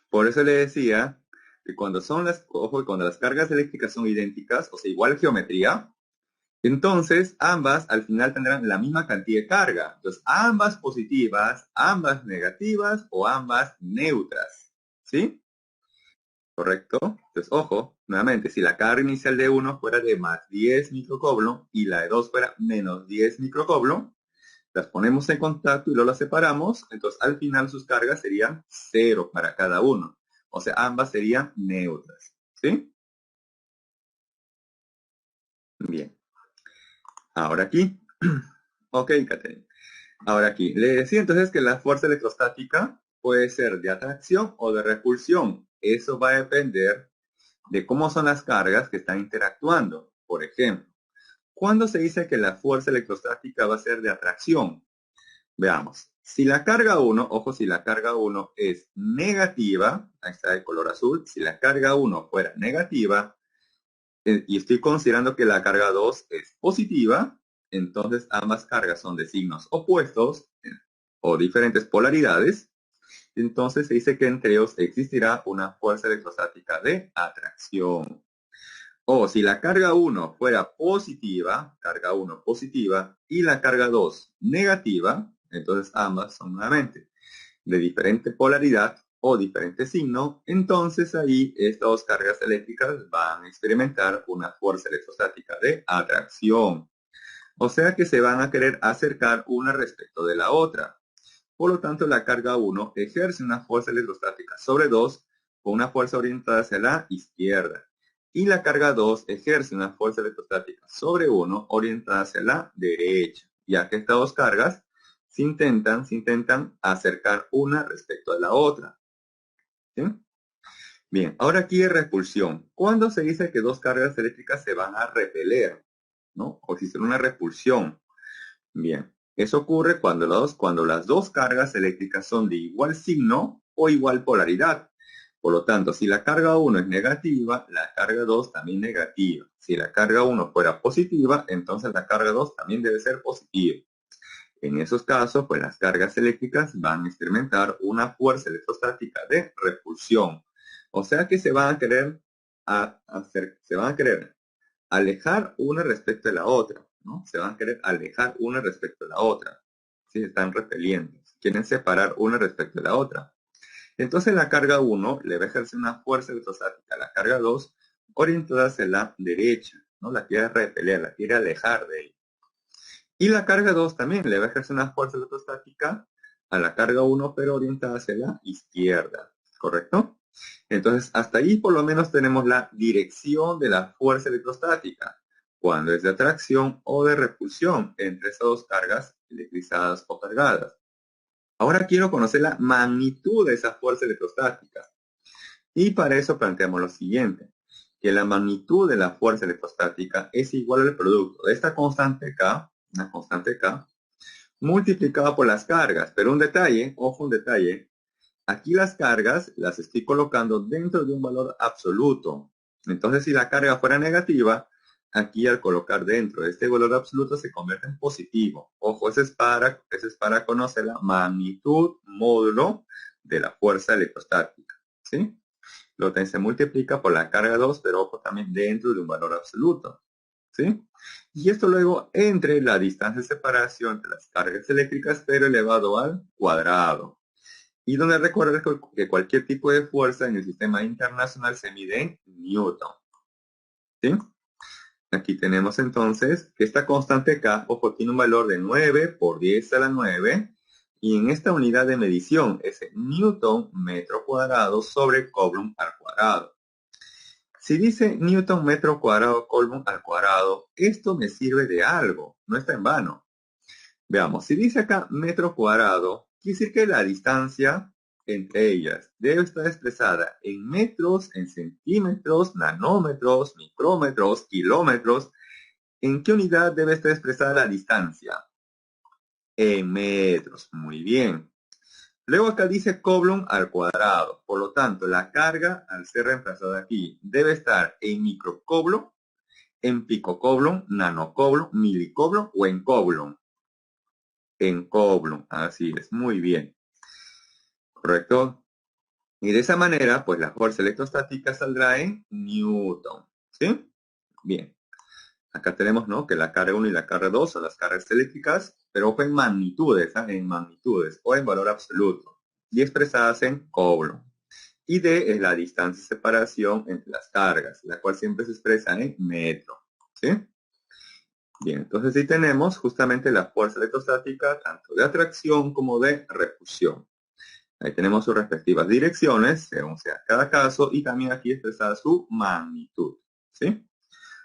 Por eso le decía que cuando cuando las cargas eléctricas son idénticas, o sea, igual geometría, entonces ambas al final tendrán la misma cantidad de carga. Entonces, ambas positivas, ambas negativas o ambas neutras. ¿Sí? ¿Correcto? Entonces, ojo, nuevamente, si la carga inicial de 1 fuera de más 10 microcoulomb y la de 2 fuera menos 10 microcoulomb, las ponemos en contacto y luego las separamos, entonces al final sus cargas serían 0 para cada uno. O sea, ambas serían neutras. ¿Sí? Bien. Ahora aquí. Ok, Catherine. Ahora aquí. Le decía entonces que la fuerza electrostática puede ser de atracción o de repulsión. Eso va a depender de cómo son las cargas que están interactuando. Por ejemplo, ¿cuándo se dice que la fuerza electrostática va a ser de atracción? Veamos. Si la carga 1, ojo, si la carga 1 es negativa, ahí está el color azul, si la carga 1 fuera negativa, y estoy considerando que la carga 2 es positiva, entonces ambas cargas son de signos opuestos o diferentes polaridades, entonces se dice que entre ellos existirá una fuerza electrostática de atracción. O si la carga 1 fuera positiva, carga 1 positiva, y la carga 2 negativa, entonces ambas son nuevamente de diferente polaridad o diferente signo, entonces ahí estas dos cargas eléctricas van a experimentar una fuerza electrostática de atracción. O sea que se van a querer acercar una respecto de la otra. Por lo tanto, la carga 1 ejerce una fuerza electrostática sobre 2 con una fuerza orientada hacia la izquierda. Y la carga 2 ejerce una fuerza electrostática sobre 1 orientada hacia la derecha, ya que estas dos cargas se intentan acercar una respecto a la otra. ¿Sí? Bien, ahora aquí es repulsión. ¿Cuándo se dice que dos cargas eléctricas se van a repeler? ¿No? O existe una repulsión. Bien, eso ocurre cuando las dos cargas eléctricas son de igual signo o igual polaridad. Por lo tanto, si la carga 1 es negativa, la carga 2 también negativa. Si la carga 1 fuera positiva, entonces la carga 2 también debe ser positiva. En esos casos, pues las cargas eléctricas van a experimentar una fuerza electrostática de repulsión. O sea que se van a querer alejar una respecto de la otra, ¿no? Se van a querer alejar una respecto de la otra. Si se están repeliendo, quieren separar una respecto de la otra. Entonces la carga 1 le va a ejercer una fuerza electrostática a la carga 2 orientada hacia la derecha, ¿no? La quiere repeler, la quiere alejar de ella. Y la carga 2 también le va a ejercer una fuerza electrostática a la carga 1, pero orientada hacia la izquierda, ¿correcto? Entonces, hasta ahí por lo menos tenemos la dirección de la fuerza electrostática, cuando es de atracción o de repulsión entre esas dos cargas electrizadas o cargadas. Ahora quiero conocer la magnitud de esa fuerza electrostática. Y para eso planteamos lo siguiente, que la magnitud de la fuerza electrostática es igual al producto de esta constante K, una constante K, multiplicado por las cargas. Pero un detalle, ojo, un detalle. Aquí las cargas las estoy colocando dentro de un valor absoluto. Entonces, si la carga fuera negativa, aquí al colocar dentro de este valor absoluto se convierte en positivo. Ojo, ese es para conocer la magnitud módulo de la fuerza electrostática. ¿Sí? Lo que se multiplica por la carga 2, pero ojo también dentro de un valor absoluto. ¿Sí? Y esto luego entre la distancia de separación de las cargas eléctricas, pero elevado al cuadrado. Y donde recuerda que cualquier tipo de fuerza en el sistema internacional se mide en Newton. ¿Sí? Aquí tenemos entonces que esta constante K, ojo, tiene un valor de 9 por 10 a la 9. Y en esta unidad de medición es Newton metro cuadrado sobre Coulomb al cuadrado. Si dice Newton metro cuadrado Coulomb al cuadrado, esto me sirve de algo, no está en vano. Veamos, si dice acá metro cuadrado, quiere decir que la distancia entre ellas debe estar expresada en metros, en centímetros, nanómetros, micrómetros, kilómetros. ¿En qué unidad debe estar expresada la distancia? En metros, muy bien. Luego acá dice Coulomb al cuadrado, por lo tanto la carga al ser reemplazada aquí debe estar en microcoulomb, en picocoulomb, nanocoulomb, milicoulomb o en coulomb. En Coulomb, así es, muy bien, correcto. Y de esa manera, pues la fuerza electrostática saldrá en Newton, ¿sí? Bien, acá tenemos, ¿no? Que la carga 1 y la carga 2 son las cargas eléctricas, pero ojo en magnitudes, ¿eh? En magnitudes o en valor absoluto, y expresadas en Coulomb. Y D es la distancia de separación entre las cargas, la cual siempre se expresa en metro, ¿sí? Bien, entonces sí tenemos justamente la fuerza electrostática, tanto de atracción como de repulsión. Ahí tenemos sus respectivas direcciones, según sea cada caso, y también aquí expresada su magnitud, ¿sí?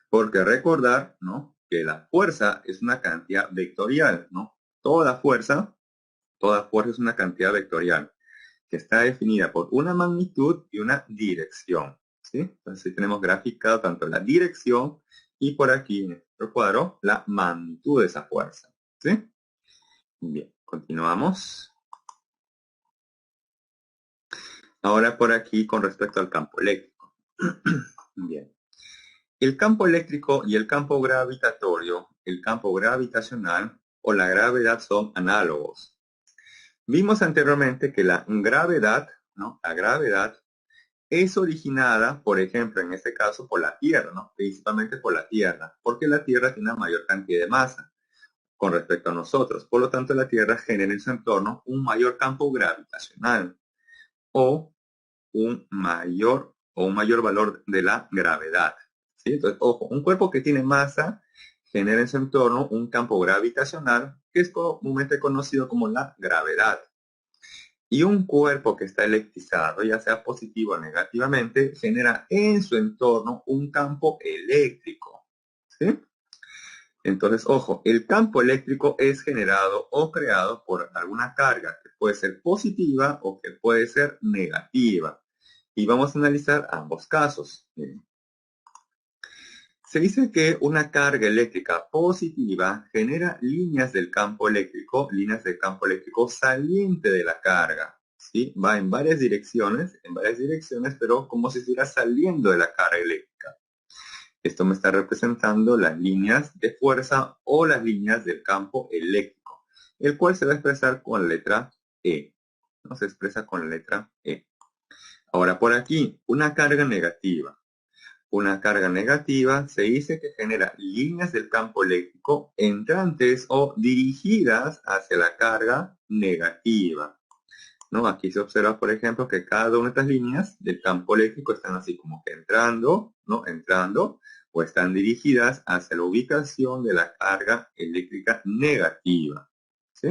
Porque recordar, ¿no? Que la fuerza es una cantidad vectorial, ¿no? Toda fuerza es una cantidad vectorial que está definida por una magnitud y una dirección, ¿sí? Entonces ahí tenemos graficado tanto la dirección y por aquí en nuestro cuadro la magnitud de esa fuerza, ¿sí? Bien, continuamos. Ahora por aquí con respecto al campo eléctrico. Bien. El campo eléctrico y el campo gravitatorio, el campo gravitacional o la gravedad son análogos. Vimos anteriormente que la gravedad, ¿no? La gravedad es originada, por ejemplo, en este caso, por la Tierra, ¿no? Principalmente por la Tierra, porque la Tierra tiene una mayor cantidad de masa con respecto a nosotros. Por lo tanto, la Tierra genera en su entorno un mayor campo gravitacional o un mayor valor de la gravedad. ¿Sí? Entonces, ojo, un cuerpo que tiene masa genera en su entorno un campo gravitacional que es comúnmente conocido como la gravedad. Y un cuerpo que está electrizado, ya sea positivo o negativamente, genera en su entorno un campo eléctrico. ¿Sí? Entonces, ojo, el campo eléctrico es generado o creado por alguna carga que puede ser positiva o que puede ser negativa. Y vamos a analizar ambos casos. Miren. Se dice que una carga eléctrica positiva genera líneas del campo eléctrico saliente de la carga. ¿Sí? Va en varias direcciones, pero como si estuviera saliendo de la carga eléctrica. Esto me está representando las líneas de fuerza o las líneas del campo eléctrico, el cual se va a expresar con la letra E. ¿No? Se expresa con la letra E. Ahora por aquí, una carga negativa. Una carga negativa se dice que genera líneas del campo eléctrico entrantes o dirigidas hacia la carga negativa. ¿No? Aquí se observa, por ejemplo, que cada una de estas líneas del campo eléctrico están así como que entrando, ¿no? Entrando, o están dirigidas hacia la ubicación de la carga eléctrica negativa. ¿Sí?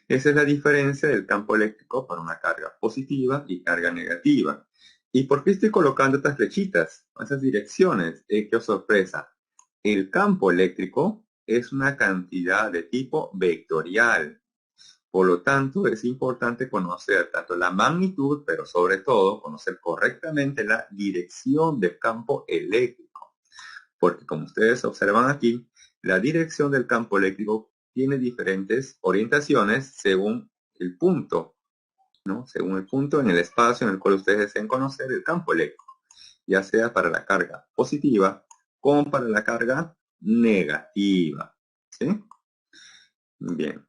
Esa es la diferencia del campo eléctrico para una carga positiva y carga negativa. ¿Y por qué estoy colocando estas flechitas, esas direcciones? ¡Qué sorpresa! El campo eléctrico es una cantidad de tipo vectorial. Por lo tanto, es importante conocer tanto la magnitud, pero sobre todo conocer correctamente la dirección del campo eléctrico. Porque como ustedes observan aquí, la dirección del campo eléctrico tiene diferentes orientaciones según el punto, ¿no? Según el punto en el espacio en el cual ustedes deseen conocer el campo eléctrico, ya sea para la carga positiva como para la carga negativa, ¿sí? Bien.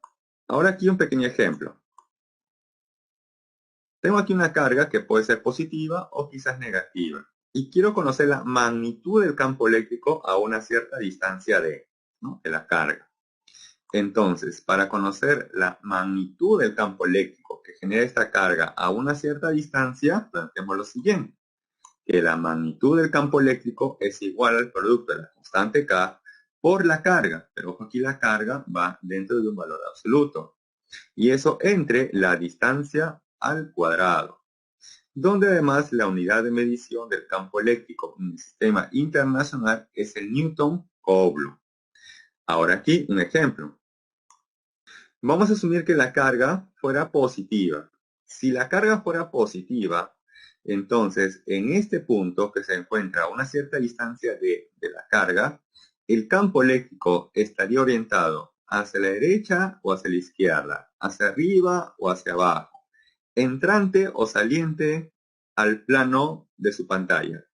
Ahora aquí un pequeño ejemplo. Tengo aquí una carga que puede ser positiva o quizás negativa. Y quiero conocer la magnitud del campo eléctrico a una cierta distancia ¿no? de la carga. Entonces, para conocer la magnitud del campo eléctrico que genera esta carga a una cierta distancia, planteemos lo siguiente, que la magnitud del campo eléctrico es igual al producto de la constante K por la carga, pero ojo, aquí la carga va dentro de un valor absoluto, y eso entre la distancia al cuadrado, donde además la unidad de medición del campo eléctrico en el sistema internacional es el Newton Coulomb. Ahora aquí un ejemplo. Vamos a asumir que la carga fuera positiva. Si la carga fuera positiva, entonces en este punto que se encuentra a una cierta distancia de la carga, el campo eléctrico estaría orientado hacia la derecha o hacia la izquierda, hacia arriba o hacia abajo, entrante o saliente al plano de su pantalla.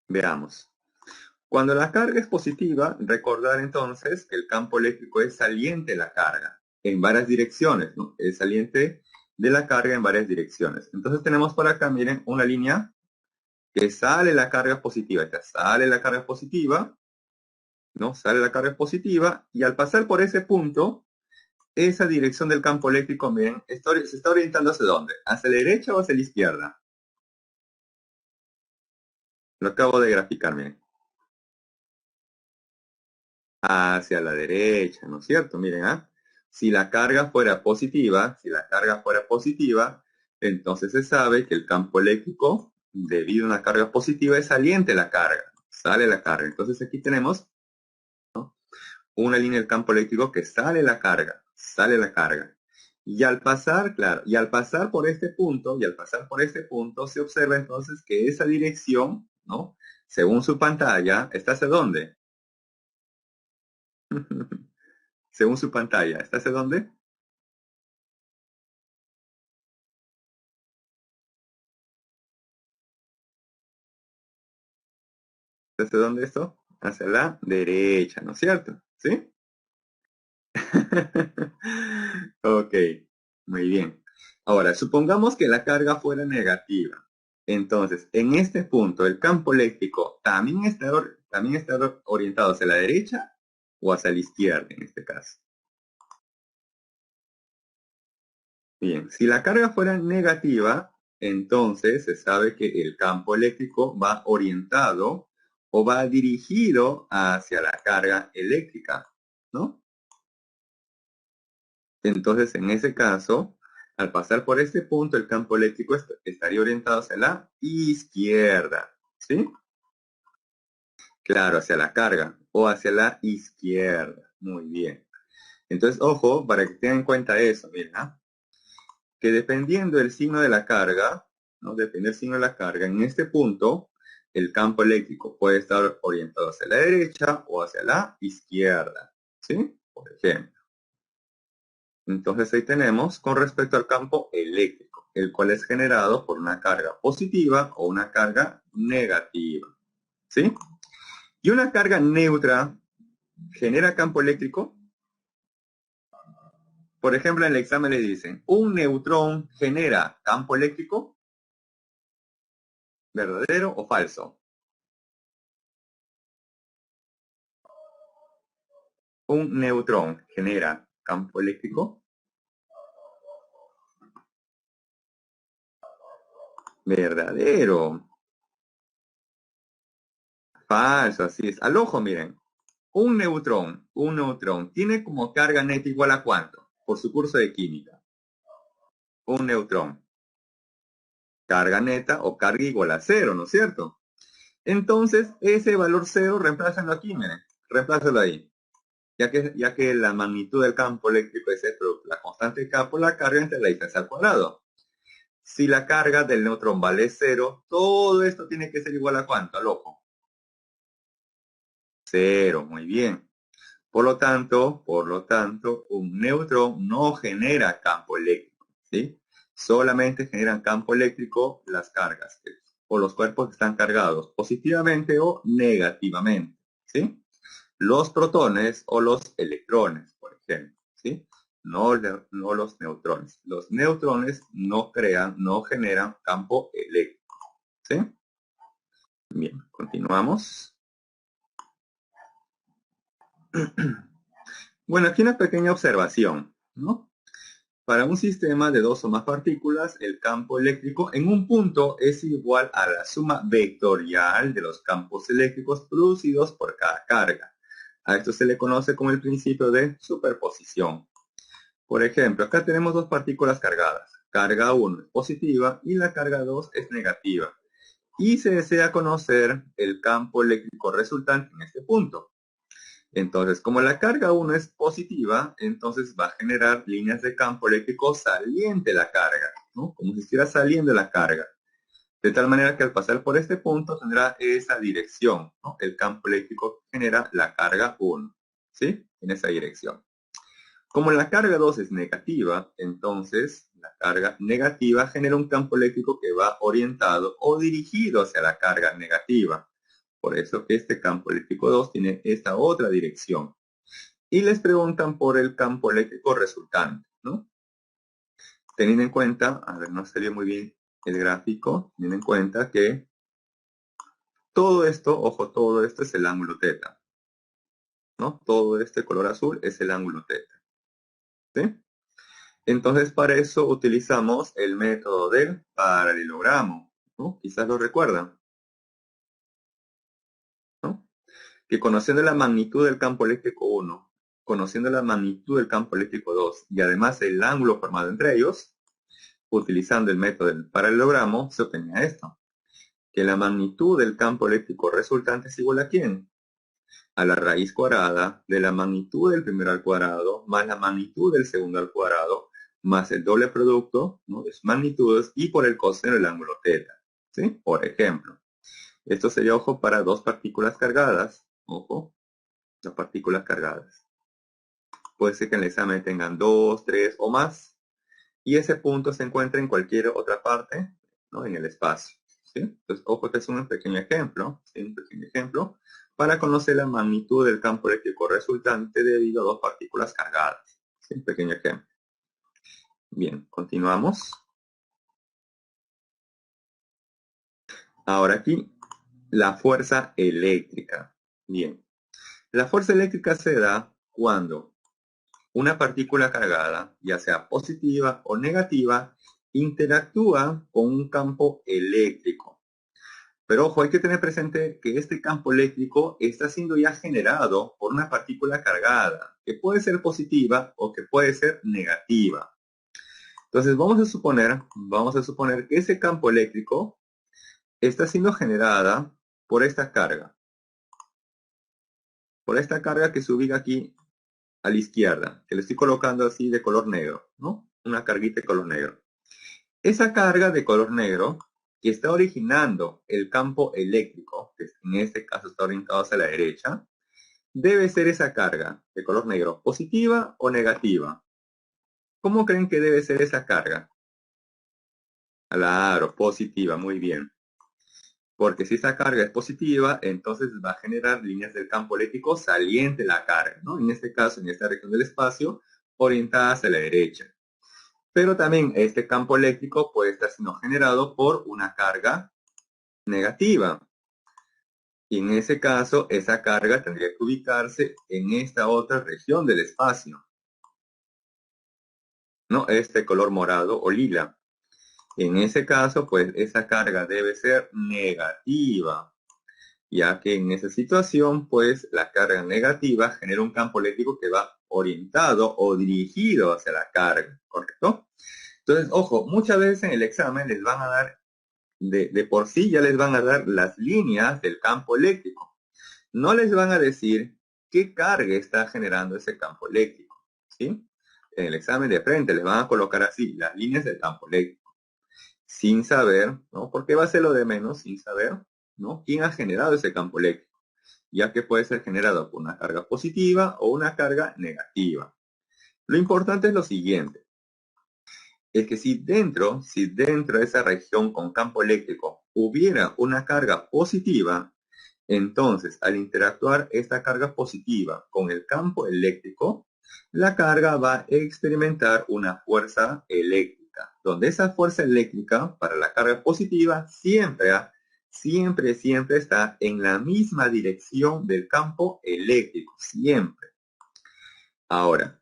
Veamos. Cuando la carga es positiva, recordar entonces que el campo eléctrico es saliente de la carga en varias direcciones, ¿no? Es saliente de la carga en varias direcciones. Entonces tenemos por acá, miren, una línea que sale la carga positiva. Esta sale la carga positiva, ¿no? Sale la carga positiva y al pasar por ese punto, esa dirección del campo eléctrico, miren, se está orientando hacia dónde, hacia la derecha o hacia la izquierda. Lo acabo de graficar, miren. Hacia la derecha, ¿no es cierto? Miren, ¿ah? Si la carga fuera positiva, entonces se sabe que el campo eléctrico, debido a una carga positiva, es saliente la carga, sale la carga. Entonces aquí tenemos, ¿no? Una línea del campo eléctrico que sale la carga, sale la carga. Y al pasar, claro, y al pasar por este punto, se observa entonces que esa dirección, ¿no? Según su pantalla, ¿está hacia dónde? Según su pantalla, ¿está hacia dónde? ¿Hacia dónde esto? Hacia la derecha, ¿no es cierto? ¿Sí? Ok, muy bien. Ahora, supongamos que la carga fuera negativa. Entonces, en este punto, el campo eléctrico también está orientado hacia la derecha o hacia la izquierda, en este caso. Bien, si la carga fuera negativa, entonces se sabe que el campo eléctrico va orientado o va dirigido hacia la carga eléctrica, ¿no? Entonces, en ese caso, al pasar por este punto, el campo eléctrico estaría orientado hacia la izquierda, ¿sí? Claro, hacia la carga o hacia la izquierda. Muy bien. Entonces, ojo, para que tengan en cuenta eso, miren, ¿ah? Que dependiendo del signo de la carga, ¿no? Depende del signo de la carga, en este punto, el campo eléctrico puede estar orientado hacia la derecha o hacia la izquierda, ¿sí? Por ejemplo. Entonces ahí tenemos con respecto al campo eléctrico, el cual es generado por una carga positiva o una carga negativa, ¿sí? Y una carga neutra genera campo eléctrico. Por ejemplo, en el examen le dicen, ¿un neutrón genera campo eléctrico? ¿Verdadero o falso? ¿Un neutrón genera campo eléctrico? Verdadero. Falso, así es. Al ojo, miren. Un neutrón tiene como carga neta igual a ¿cuánto? Por su curso de química. Un neutrón. Carga neta o carga igual a cero, ¿no es cierto? Entonces, ese valor cero, reemplázalo aquí, miren. Reemplázalo ahí. Ya que la magnitud del campo eléctrico es esto, la constante K por la carga entre la distancia al cuadrado. Si la carga del neutrón vale cero, todo esto tiene que ser igual a ¿cuánto? Al ojo. Cero, muy bien. Por lo tanto, un neutrón no genera campo eléctrico, ¿sí? Solamente generan campo eléctrico las cargas, o los cuerpos que están cargados positivamente o negativamente, ¿sí? Los protones o los electrones, por ejemplo, ¿sí? No los neutrones. Los neutrones no generan campo eléctrico, ¿sí? Bien, continuamos. Bueno, aquí una pequeña observación, ¿no? Para un sistema de dos o más partículas, el campo eléctrico en un punto es igual a la suma vectorial de los campos eléctricos producidos por cada carga. A esto se le conoce como el principio de superposición. Por ejemplo, acá tenemos dos partículas cargadas. Carga 1 es positiva y la carga 2 es negativa. Y se desea conocer el campo eléctrico resultante en este punto. Entonces, como la carga 1 es positiva, entonces va a generar líneas de campo eléctrico saliente de la carga, ¿no? Como si estuviera saliendo la carga. De tal manera que al pasar por este punto tendrá esa dirección, ¿no? El campo eléctrico genera la carga 1, ¿sí? En esa dirección. Como la carga 2 es negativa, entonces la carga negativa genera un campo eléctrico que va orientado o dirigido hacia la carga negativa. Por eso que este campo eléctrico 2 tiene esta otra dirección. Y les preguntan por el campo eléctrico resultante, ¿no? Teniendo en cuenta, a ver, no salió muy bien el gráfico, teniendo en cuenta que todo esto, ojo, todo esto es el ángulo teta, ¿no? Todo este color azul es el ángulo teta, ¿sí? Entonces, para eso utilizamos el método del paralelogramo, ¿no? Quizás lo recuerdan, ¿no? Que conociendo la magnitud del campo eléctrico 1, conociendo la magnitud del campo eléctrico 2 y además el ángulo formado entre ellos, utilizando el método del paralelogramo, se obtenía esto, que la magnitud del campo eléctrico resultante es igual a ¿quién? A la raíz cuadrada de la magnitud del primero al cuadrado más la magnitud del segundo al cuadrado más el doble producto, ¿no?, de sus magnitudes y por el coseno del ángulo teta, ¿sí? Por ejemplo, esto sería, ojo, para dos partículas cargadas, ojo, dos partículas cargadas. Puede ser que en el examen tengan 2, 3 o más, y ese punto se encuentra en cualquier otra parte, ¿no?, en el espacio, ¿sí? Entonces, ojo, este es un pequeño ejemplo, ¿sí? Un pequeño ejemplo para conocer la magnitud del campo eléctrico resultante debido a dos partículas cargadas, ¿sí? Un pequeño ejemplo. Bien, continuamos. Ahora aquí, la fuerza eléctrica. Bien, la fuerza eléctrica se da cuando una partícula cargada, ya sea positiva o negativa, interactúa con un campo eléctrico. Pero ojo, hay que tener presente que este campo eléctrico está siendo ya generado por una partícula cargada, que puede ser positiva o que puede ser negativa. Entonces vamos a suponer que ese campo eléctrico está siendo generada por esta carga. Por esta carga que se ubica aquí a la izquierda, que le estoy colocando así de color negro, ¿no? Una carguita de color negro. Esa carga de color negro que está originando el campo eléctrico, que en este caso está orientado hacia la derecha, debe ser esa carga de color negro, positiva o negativa. ¿Cómo creen que debe ser esa carga? Claro, positiva, muy bien. Porque si esa carga es positiva, entonces va a generar líneas del campo eléctrico saliente de la carga, ¿no? En este caso, en esta región del espacio, orientadas hacia la derecha. Pero también este campo eléctrico puede estar siendo generado por una carga negativa. Y en ese caso, esa carga tendría que ubicarse en esta otra región del espacio, ¿no? Este color morado o lila. En ese caso, pues esa carga debe ser negativa, ya que en esa situación, pues la carga negativa genera un campo eléctrico que va orientado o dirigido hacia la carga, ¿correcto? Entonces, ojo, muchas veces en el examen les van a dar, de por sí ya les van a dar las líneas del campo eléctrico. No les van a decir qué carga está generando ese campo eléctrico, ¿sí? En el examen de frente les van a colocar así las líneas del campo eléctrico, sin saber, ¿no? Porque va a ser lo de menos, sin saber, ¿no?, quién ha generado ese campo eléctrico. ya que puede ser generado por una carga positiva o una carga negativa. Lo importante es lo siguiente, es que si dentro de esa región con campo eléctrico hubiera una carga positiva, entonces al interactuar esta carga positiva con el campo eléctrico, la carga va a experimentar una fuerza eléctrica, donde esa fuerza eléctrica para la carga positiva siempre está en la misma dirección del campo eléctrico, siempre. Ahora,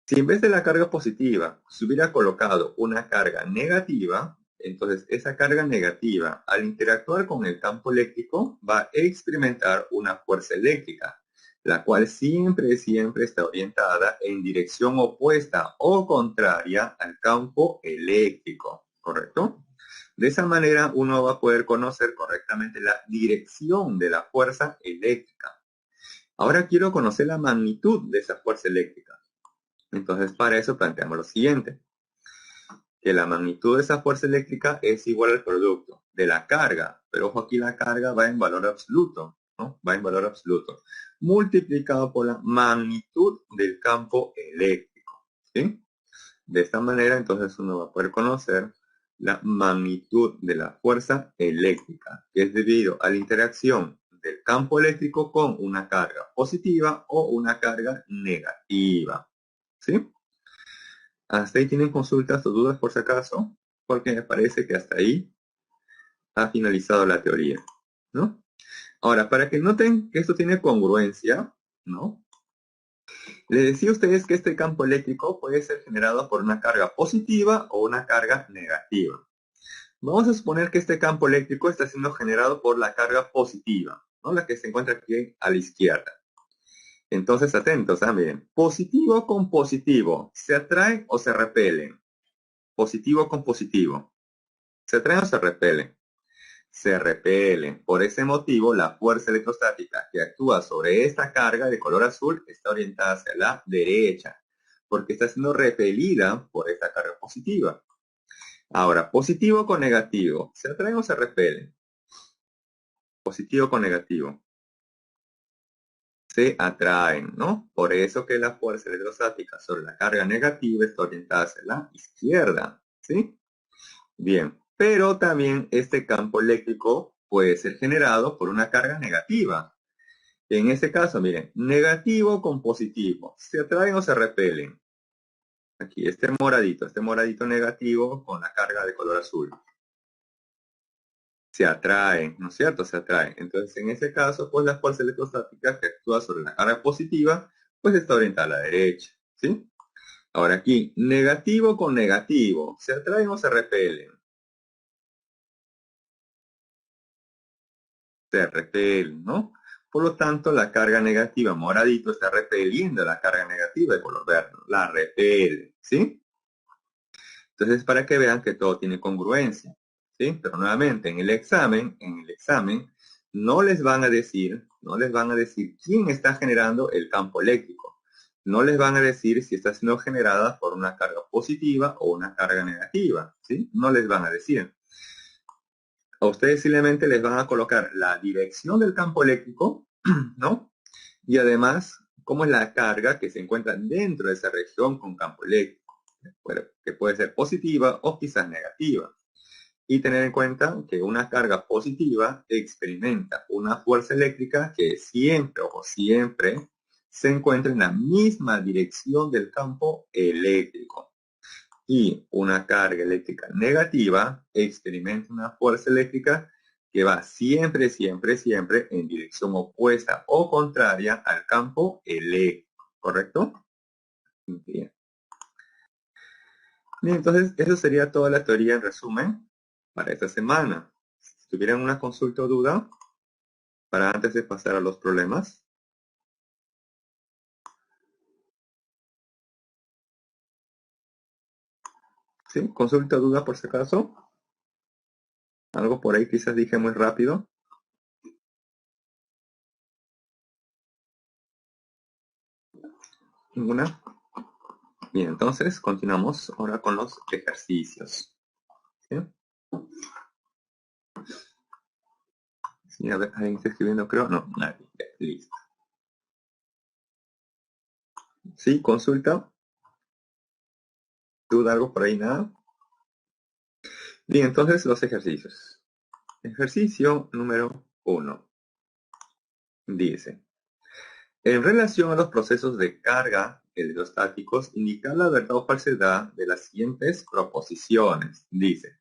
si en vez de la carga positiva se hubiera colocado una carga negativa, entonces esa carga negativa al interactuar con el campo eléctrico va a experimentar una fuerza eléctrica, la cual siempre está orientada en dirección opuesta o contraria al campo eléctrico, ¿correcto? De esa manera uno va a poder conocer correctamente la dirección de la fuerza eléctrica. Ahora quiero conocer la magnitud de esa fuerza eléctrica. Entonces, para eso planteamos lo siguiente, que la magnitud de esa fuerza eléctrica es igual al producto de la carga, pero ojo, aquí la carga va en valor absoluto, ¿no? Va en valor absoluto, multiplicado por la magnitud del campo eléctrico, ¿sí? De esta manera, entonces uno va a poder conocer la magnitud de la fuerza eléctrica, que es debido a la interacción del campo eléctrico con una carga positiva o una carga negativa. ¿Sí? Hasta ahí tienen consultas o dudas por si acaso, porque me parece que hasta ahí ha finalizado la teoría, ¿no? Ahora, para que noten que esto tiene congruencia, ¿no? Les decía a ustedes que este campo eléctrico puede ser generado por una carga positiva o una carga negativa. Vamos a suponer que este campo eléctrico está siendo generado por la carga positiva, ¿no? La que se encuentra aquí a la izquierda. Entonces, atentos, miren, positivo con positivo, ¿se atraen o se repelen? Positivo con positivo, ¿se atraen o se repelen? Se repelen. Por ese motivo, la fuerza electrostática que actúa sobre esta carga de color azul está orientada hacia la derecha, porque está siendo repelida por esta carga positiva. Ahora, positivo con negativo, ¿se atraen o se repelen? Positivo con negativo. Se atraen, ¿no? Por eso que la fuerza electrostática sobre la carga negativa está orientada hacia la izquierda, ¿sí? Bien, pero también este campo eléctrico puede ser generado por una carga negativa. En este caso, miren, negativo con positivo, ¿se atraen o se repelen? Aquí, este moradito negativo con la carga de color azul. Se atraen, ¿no es cierto? Se atraen. Entonces, en ese caso, pues la fuerza electrostática que actúa sobre la carga positiva, pues está orientada a la derecha, ¿sí? Ahora aquí, negativo con negativo, ¿se atraen o se repelen? Se repelen, ¿no? Por lo tanto, la carga negativa moradito está repeliendo la carga negativa de color verde, la repele, ¿sí? Entonces, para que vean que todo tiene congruencia, ¿sí? Pero nuevamente, en el examen, no les van a decir quién está generando el campo eléctrico. No les van a decir si está siendo generada por una carga positiva o una carga negativa, ¿sí? No les van a decir. A ustedes simplemente les van a colocar la dirección del campo eléctrico, ¿no? Y además, cómo es la carga que se encuentra dentro de esa región con campo eléctrico, que puede ser positiva o quizás negativa. Y tener en cuenta que una carga positiva experimenta una fuerza eléctrica que siempre se encuentra en la misma dirección del campo eléctrico. Y una carga eléctrica negativa experimenta una fuerza eléctrica que va siempre en dirección opuesta o contraria al campo eléctrico, ¿correcto? Bien. Bien, entonces eso sería toda la teoría en resumen para esta semana. Si tuvieran una consulta o duda, para antes de pasar a los problemas. ¿Sí? Consulta o duda por si acaso. Algo por ahí quizás dije muy rápido. ¿Ninguna? Bien, entonces continuamos ahora con los ejercicios. ¿Sí? Sí, a ver, ¿alguien está escribiendo? Creo, no, nadie. Ya, listo. ¿Sí? ¿Consulta? ¿Duda algo por ahí? Nada. Bien, entonces los ejercicios. Ejercicio número 1. Dice, en relación a los procesos de carga electrostáticos, indicar la verdad o falsedad de las siguientes proposiciones. Dice,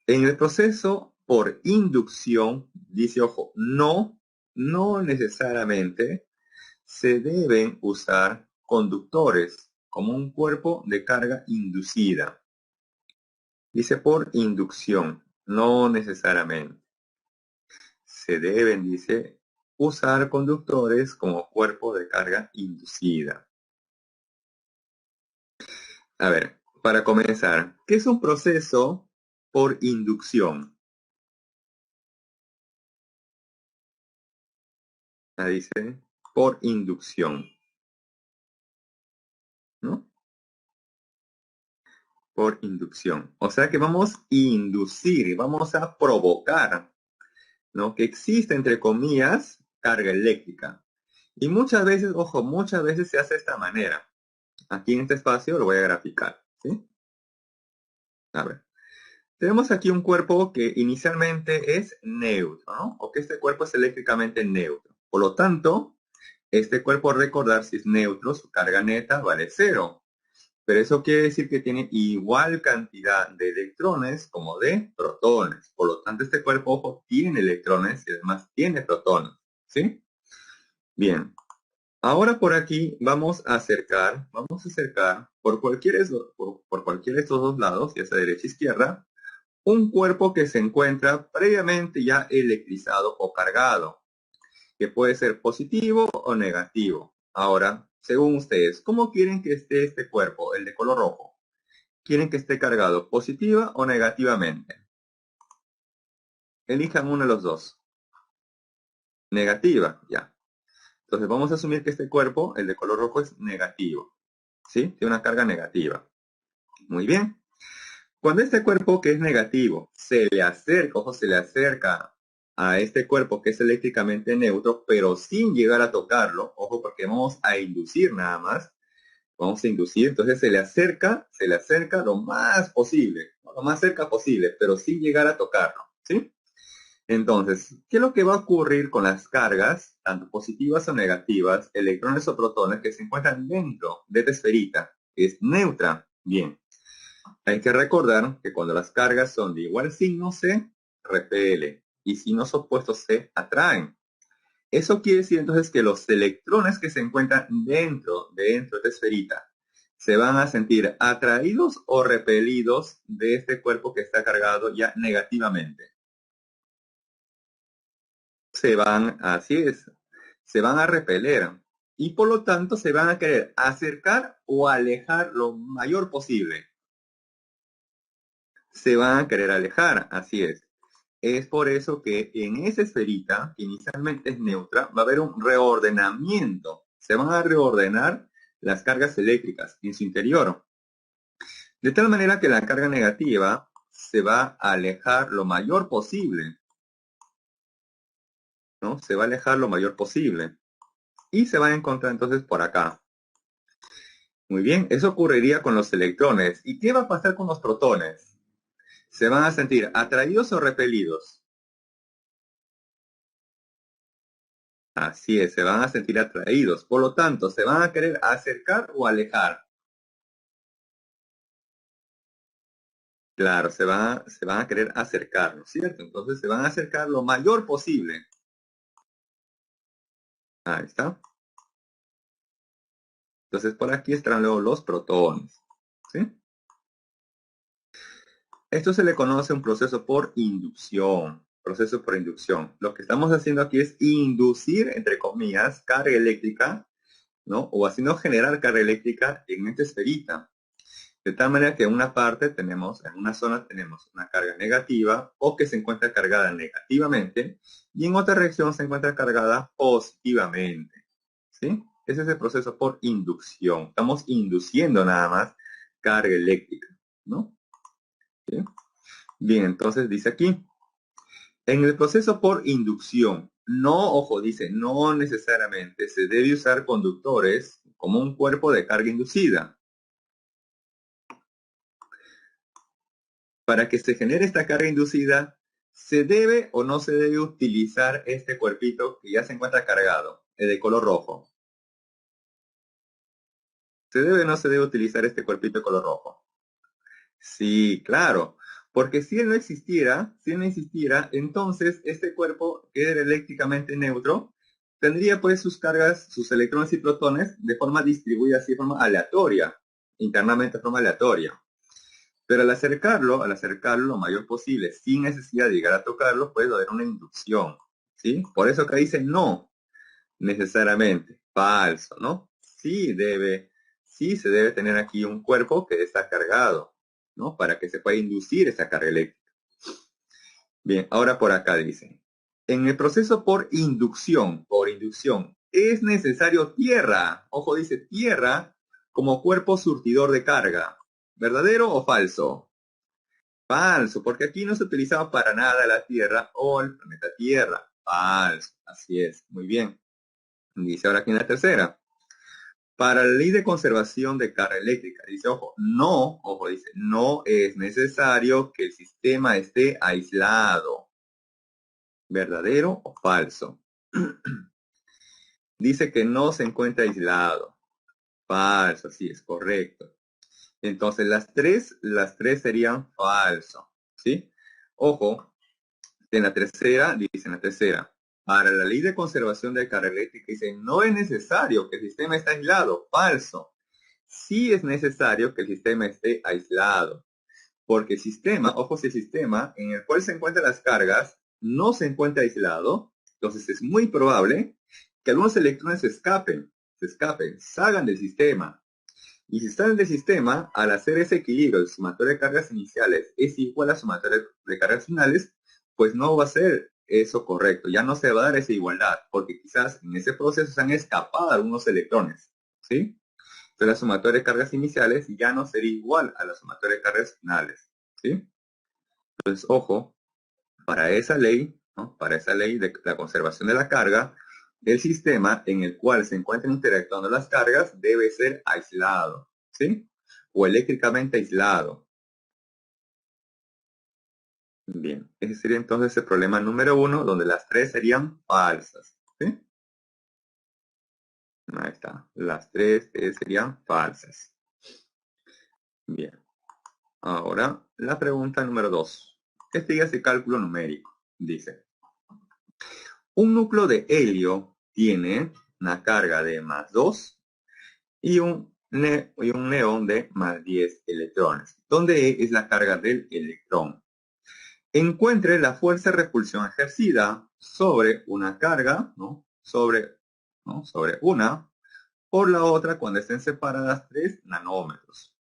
en el proceso por inducción, dice, ojo, no necesariamente se deben usar conductores como un cuerpo de carga inducida. Dice por inducción, no necesariamente. Se deben, dice, usar conductores como cuerpo de carga inducida. A ver, para comenzar, ¿qué es un proceso por inducción? Dice, por inducción, ¿no? Por inducción. O sea que vamos a inducir, vamos a provocar, ¿no? Que existe, entre comillas, carga eléctrica. Y muchas veces, ojo, muchas veces se hace de esta manera. Aquí en este espacio lo voy a graficar, ¿sí? A ver. Tenemos aquí un cuerpo que inicialmente es neutro, ¿no? O que este cuerpo es eléctricamente neutro. Por lo tanto, este cuerpo, recordar, si es neutro, su carga neta vale 0. Pero eso quiere decir que tiene igual cantidad de electrones como de protones. Por lo tanto, este cuerpo, ojo, tiene electrones y además tiene protones, ¿sí? Bien. Ahora por aquí vamos a acercar por cualquiera de estos dos lados, ya sea derecha e izquierda, un cuerpo que se encuentra previamente ya electrizado o cargado, que puede ser positivo o negativo. Ahora, según ustedes, ¿cómo quieren que esté este cuerpo, el de color rojo? ¿Quieren que esté cargado positiva o negativamente? Elijan uno de los dos. Negativa, ya. Entonces vamos a asumir que este cuerpo, el de color rojo, es negativo. ¿Sí? Tiene una carga negativa. Muy bien. Cuando este cuerpo que es negativo se le acerca, ojo, se le acerca a este cuerpo que es eléctricamente neutro, pero sin llegar a tocarlo, ojo, porque vamos a inducir nada más, vamos a inducir, entonces se le acerca lo más posible, lo más cerca posible, pero sin llegar a tocarlo, ¿sí? Entonces, ¿qué es lo que va a ocurrir con las cargas, tanto positivas o negativas, electrones o protones que se encuentran dentro de esta esferita, que es neutra? Bien. Hay que recordar que cuando las cargas son de igual signo se repelen y signos opuestos se atraen. Eso quiere decir entonces que los electrones que se encuentran dentro de esta esferita se van a sentir atraídos o repelidos de este cuerpo que está cargado ya negativamente. Así es, se van a repeler y por lo tanto se van a querer acercar o alejar lo mayor posible. Se van a querer alejar, así es. Es por eso que en esa esferita, que inicialmente es neutra, va a haber un reordenamiento. Se van a reordenar las cargas eléctricas en su interior. De tal manera que la carga negativa se va a alejar lo mayor posible, ¿no? Se va a alejar lo mayor posible. Y se va a encontrar entonces por acá. Muy bien, eso ocurriría con los electrones. ¿Y qué va a pasar con los protones? ¿Se van a sentir atraídos o repelidos? Así es, se van a sentir atraídos. Por lo tanto, ¿se van a querer acercar o alejar? Claro, se van a querer acercar, ¿no es cierto? Entonces se van a acercar lo mayor posible. Ahí está. Entonces por aquí estarán luego los protones. ¿Sí? Esto se le conoce un proceso por inducción. Proceso por inducción. Lo que estamos haciendo aquí es inducir, entre comillas, carga eléctrica, ¿no? O haciendo generar carga eléctrica en esta esferita. De tal manera que en una parte tenemos, en una zona tenemos una carga negativa o que se encuentra cargada negativamente y en otra reacción se encuentra cargada positivamente. ¿Sí? Ese es el proceso por inducción. Estamos induciendo nada más carga eléctrica, ¿no? ¿Sí? Bien, entonces dice aquí, En el proceso por inducción, no, ojo, dice, no necesariamente se debe usar conductores como un cuerpo de carga inducida. Para que se genere esta carga inducida, ¿se debe o no se debe utilizar este cuerpito que ya se encuentra cargado, el de color rojo? ¿Se debe o no se debe utilizar este cuerpito de color rojo? Sí, claro, porque si él no existiera, entonces este cuerpo, que era eléctricamente neutro, tendría pues sus cargas, sus electrones y protones de forma distribuida, así de forma aleatoria, internamente de forma aleatoria. Pero al acercarlo lo mayor posible, sin necesidad de llegar a tocarlo, puede haber una inducción, ¿sí? Por eso acá dice no, necesariamente, falso, ¿no? Sí se debe tener aquí un cuerpo que está cargado, ¿no? Para que se pueda inducir esa carga eléctrica. Bien, ahora por acá dice, en el proceso por inducción, es necesario tierra, ojo dice tierra, como cuerpo surtidor de carga, ¿verdadero o falso? Falso, porque aquí no se utilizaba para nada la Tierra o el planeta Tierra. Falso, así es, muy bien. Dice ahora aquí en la tercera. Para la ley de conservación de carga eléctrica, dice, dice, no es necesario que el sistema esté aislado. ¿Verdadero o falso? Dice que no se encuentra aislado. Falso, sí, es correcto. Entonces las tres serían falso, ¿sí? Ojo, dice en la tercera, para la ley de conservación de carga eléctrica, dice, no es necesario que el sistema esté aislado. Falso. Sí es necesario que el sistema esté aislado, porque el sistema, ojo, si el sistema en el cual se encuentran las cargas no se encuentra aislado, entonces es muy probable que algunos electrones salgan del sistema. Y si salen del sistema, al hacer ese equilibrio, el sumatorio de cargas iniciales es igual al sumatorio de cargas finales, pues no va a ser eso correcto, ya no se va a dar esa igualdad, porque quizás en ese proceso se han escapado algunos electrones, ¿sí? Entonces la sumatoria de cargas iniciales ya no sería igual a la sumatoria de cargas finales, ¿sí? Entonces, ojo, para esa ley, ¿no? Para esa ley de la conservación de la carga, el sistema en el cual se encuentran interactuando las cargas debe ser aislado, ¿sí? O eléctricamente aislado. Bien, ese sería entonces el problema número 1, donde las tres serían falsas, ¿sí? Ahí está, las tres serían falsas. Bien, ahora la pregunta número 2. Investiga ese cálculo numérico. Dice, un núcleo de helio tiene una carga de +2 y un neón de +10 electrones, donde E es la carga del electrón. Encuentre la fuerza de repulsión ejercida sobre una carga, ¿no? Sobre una, por la otra cuando estén separadas 3 nanómetros.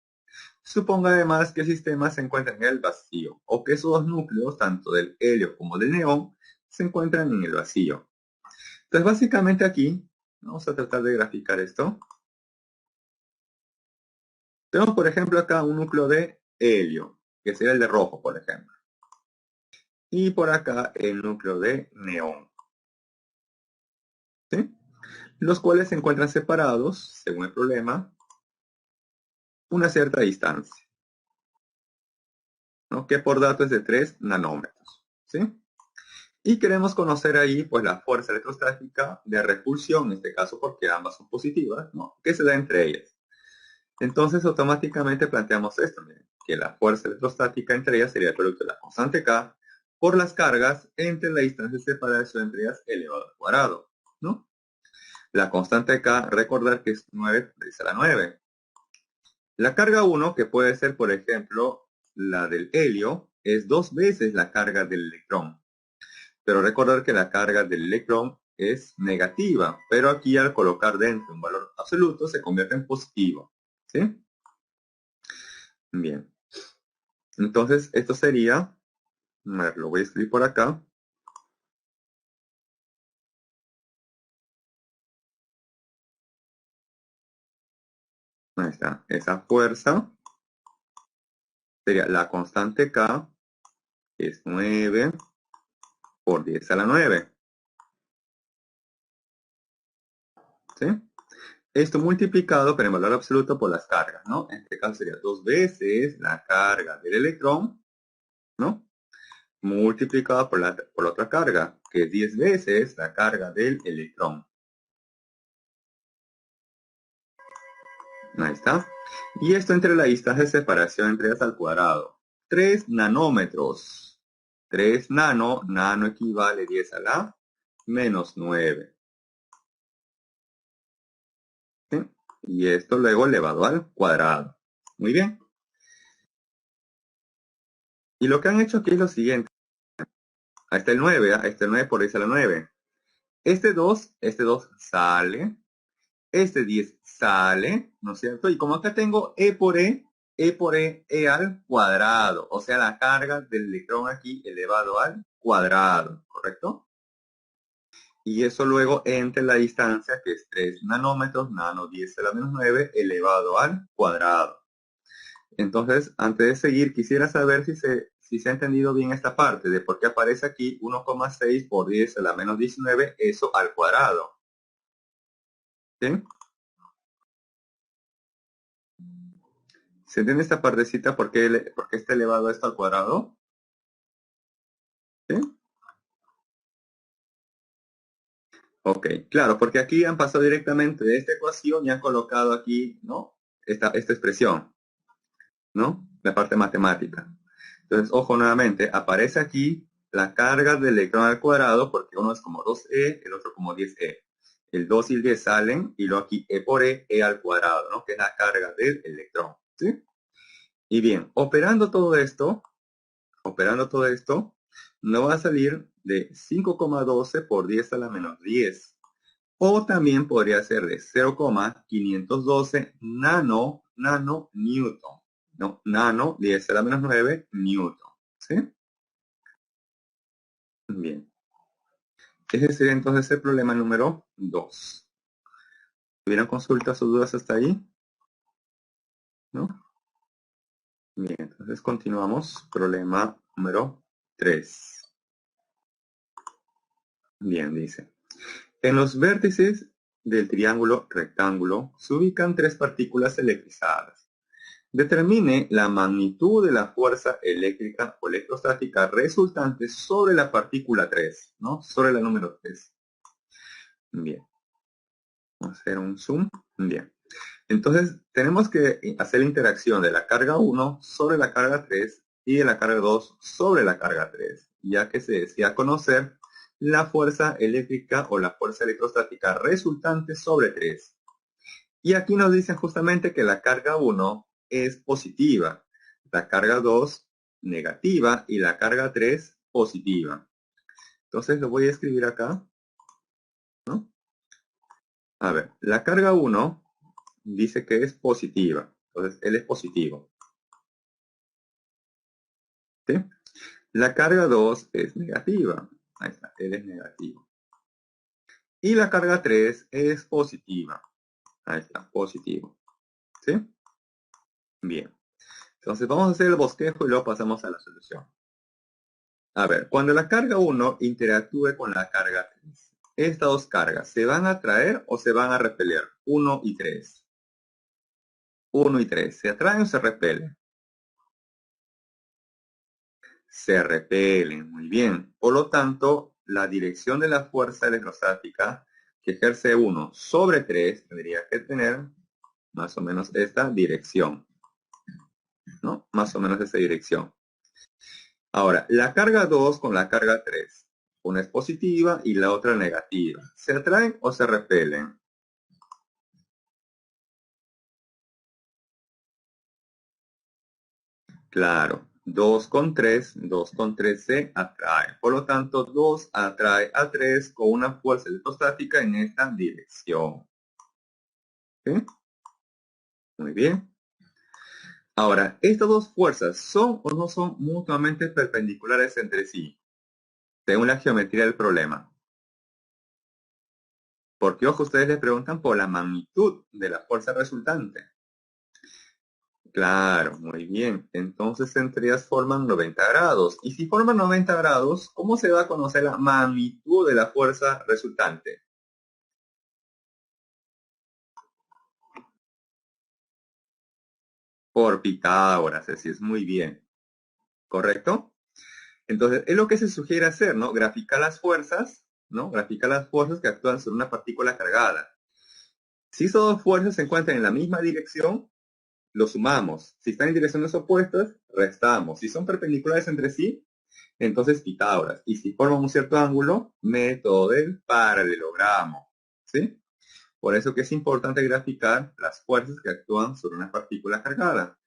Suponga además que el sistema se encuentra en el vacío, o que esos dos núcleos, tanto del helio como del neón, se encuentran en el vacío. Entonces básicamente aquí, vamos a tratar de graficar esto. Tenemos, por ejemplo, acá un núcleo de helio, que sería el de rojo, por ejemplo. Y por acá el núcleo de neón. ¿Sí? Los cuales se encuentran separados, según el problema, una cierta distancia, ¿no? Que por dato es de 3 nanómetros. ¿Sí? Y queremos conocer ahí pues la fuerza electrostática de repulsión, en este caso porque ambas son positivas, ¿no? Que se da entre ellas. Entonces automáticamente planteamos esto, miren, que la fuerza electrostática entre ellas sería el producto de la constante K por las cargas entre la distancia de separación entre ellas elevado al cuadrado, ¿no? La constante K, recordar que es 9 raíz a la 9. La carga 1, que puede ser, por ejemplo, la del helio, es 2 veces la carga del electrón. Pero recordar que la carga del electrón es negativa, pero aquí al colocar dentro un valor absoluto se convierte en positivo, ¿sí? Bien. Entonces, esto sería, a ver, lo voy a escribir por acá. Ahí está. Esa fuerza sería la constante K, que es 9 por 10 a la 9. ¿Sí? Esto multiplicado, pero en valor absoluto, por las cargas, ¿no? En este caso sería 2 veces la carga del electrón, ¿no? Multiplicado por la otra carga, que es 10 veces la carga del electrón. Ahí está. Y esto entre la distancia de separación entre ellas al cuadrado. 3 nanómetros. 3 nano equivale 10 a la menos 9. ¿Sí? Y esto luego elevado al cuadrado. Muy bien. Y lo que han hecho aquí es lo siguiente. Ahí está el 9, ahí está el 9 por 10 a la 9. Este 2 sale. Este 10 sale, ¿no es cierto? Y como acá tengo E por E al cuadrado. O sea, la carga del electrón aquí elevado al cuadrado, ¿correcto? Y eso luego entre la distancia, que es 3 nanómetros, nano 10 a la menos 9, elevado al cuadrado. Entonces, antes de seguir, quisiera saber si se ha entendido bien esta parte de por qué aparece aquí 1,6 por 10 a la menos 19, eso al cuadrado. ¿Sí? ¿Se entiende esta partecita por qué está elevado esto al cuadrado? ¿Sí? Ok, claro, porque aquí han pasado directamente de esta ecuación y han colocado aquí, ¿no? Esta expresión, ¿no? La parte matemática. Entonces, ojo nuevamente, aparece aquí la carga del electrón al cuadrado porque uno es como 2e, el otro como 10e. El 2 y el 10 salen y luego aquí e por e al cuadrado, ¿no? Que es la carga del electrón, ¿sí? Y bien, operando todo esto, nos va a salir de 5,12 por 10 a la menos 10. O también podría ser de 0,512 newton. No, nano 10 a la menos 9 newton. ¿Sí? Bien. Ese sería entonces el problema número 2. ¿Tuvieron consultas o dudas hasta ahí? ¿No? Bien, entonces continuamos. Problema número 3. Bien, dice. En los vértices del triángulo rectángulo se ubican 3 partículas electrizadas. Determine la magnitud de la fuerza eléctrica o electrostática resultante sobre la partícula 3, ¿no? Sobre la número 3. Bien. Vamos a hacer un zoom. Bien. Entonces, tenemos que hacer la interacción de la carga 1 sobre la carga 3 y de la carga 2 sobre la carga 3, ya que se desea conocer la fuerza eléctrica o la fuerza electrostática resultante sobre 3. Y aquí nos dicen justamente que la carga 1 es positiva, la carga 2 negativa y la carga 3 positiva. Entonces lo voy a escribir acá, ¿no? A ver, la carga 1 dice que es positiva, entonces él es positivo. ¿Sí? La carga 2 es negativa, ahí está, él es negativo. Y la carga 3 es positiva, ahí está, positivo. ¿Sí? Bien. Entonces vamos a hacer el bosquejo y luego pasamos a la solución. A ver, cuando la carga 1 interactúe con la carga 3, estas dos cargas, ¿se van a atraer o se van a repeler? 1 y 3. 1 y 3, ¿se atraen o se repelen? Se repelen, muy bien. Por lo tanto, la dirección de la fuerza electrostática que ejerce 1 sobre 3 tendría que tener más o menos esta dirección, ¿no? Más o menos esta dirección. Ahora, la carga 2 con la carga 3. Una es positiva y la otra negativa. ¿Se atraen o se repelen? Claro, 2 con 3 se atrae. Por lo tanto, 2 atrae a 3 con una fuerza electrostática en esta dirección. ¿Sí? Muy bien. Ahora, ¿estas dos fuerzas son o no son mutuamente perpendiculares entre sí? Según la geometría del problema. Porque, ojo, ustedes les preguntan por la magnitud de la fuerza resultante. Claro, muy bien. Entonces entre ellas forman 90 grados. Y si forman 90 grados, ¿cómo se va a conocer la magnitud de la fuerza resultante? Por Pitágoras, así es, muy bien. ¿Correcto? Entonces, es lo que se sugiere hacer, ¿no? Graficar las fuerzas, ¿no? Graficar las fuerzas que actúan sobre una partícula cargada. Si esas dos fuerzas se encuentran en la misma dirección, lo sumamos. Si están en direcciones opuestas, restamos. Si son perpendiculares entre sí, entonces Pitágoras. Y si forman un cierto ángulo, método del paralelogramo. ¿Sí? Por eso que es importante graficar las fuerzas que actúan sobre una partícula cargada,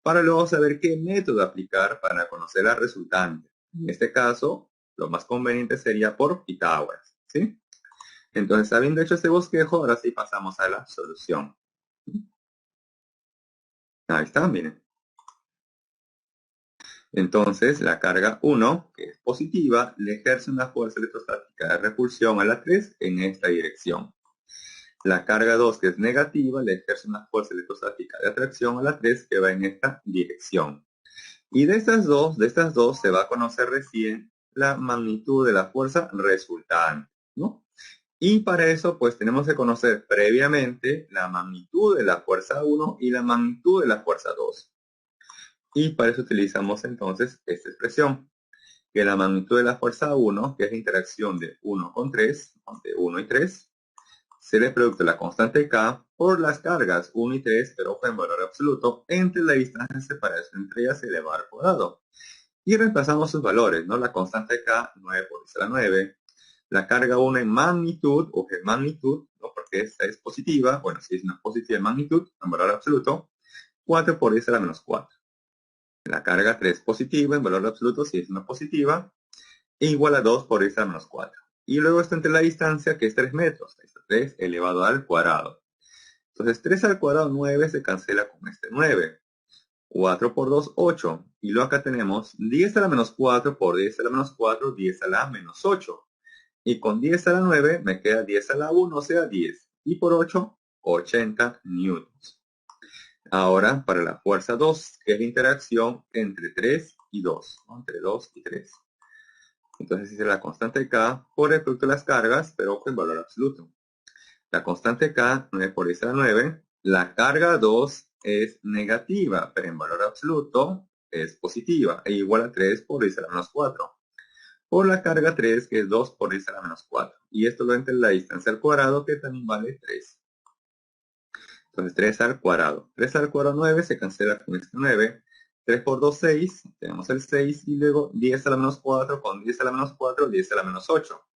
para luego saber qué método aplicar para conocer la resultante. En este caso, lo más conveniente sería por Pitágoras. ¿Sí? Entonces, habiendo hecho este bosquejo, ahora sí pasamos a la solución. Ahí está, miren. Entonces, la carga 1, que es positiva, le ejerce una fuerza electrostática de repulsión a la 3 en esta dirección. La carga 2, que es negativa, le ejerce una fuerza electrostática de atracción a la 3 que va en esta dirección. Y de estas dos se va a conocer recién la magnitud de la fuerza resultante, ¿no? Y para eso, pues tenemos que conocer previamente la magnitud de la fuerza 1 y la magnitud de la fuerza 2. Y para eso utilizamos entonces esta expresión, que la magnitud de la fuerza 1, que es la interacción de 1 con 3, de 1 y 3, será el producto de la constante K por las cargas 1 y 3, pero ojo en valor absoluto, entre la distancia de separación entre ellas elevado al cuadrado. Y reemplazamos sus valores, ¿no? La constante K, 9 por 10 a la 9. La carga 1 en magnitud, o en magnitud, ¿no? Porque esta es positiva, bueno, si es una positiva en magnitud, en valor absoluto, 4 por 10 a la menos 4. La carga 3 positiva en valor absoluto, si es una positiva, e igual a 2 por 10 a la menos 4. Y luego está entre la distancia, que es 3 metros. Esto es 3 elevado al cuadrado. Entonces 3 al cuadrado 9 se cancela con este 9. 4 por 2, 8. Y luego acá tenemos 10 a la menos 4 por 10 a la menos 4, 10 a la menos 8. Y con 10 a la 9 me queda 10 a la 1, o sea 10. Y por 8, 80 newtons. Ahora, para la fuerza 2, que es la interacción entre 3 y 2, ¿no? Entre 2 y 3. Entonces hice la constante K por el producto de las cargas, pero en valor absoluto. La constante K, 9 por 10 a la 9. La carga 2 es negativa, pero en valor absoluto es positiva, e igual a 3 por 10 a la menos 4. Por la carga 3, que es 2 por 10 a la menos 4. Y esto lo entre la distancia al cuadrado, que también vale 3. Entonces 3 al cuadrado. 3 al cuadrado 9 se cancela con este 9. 3 por 2, 6. Tenemos el 6 y luego 10 a la menos 4 con 10 a la menos 4, 10 a la menos 8.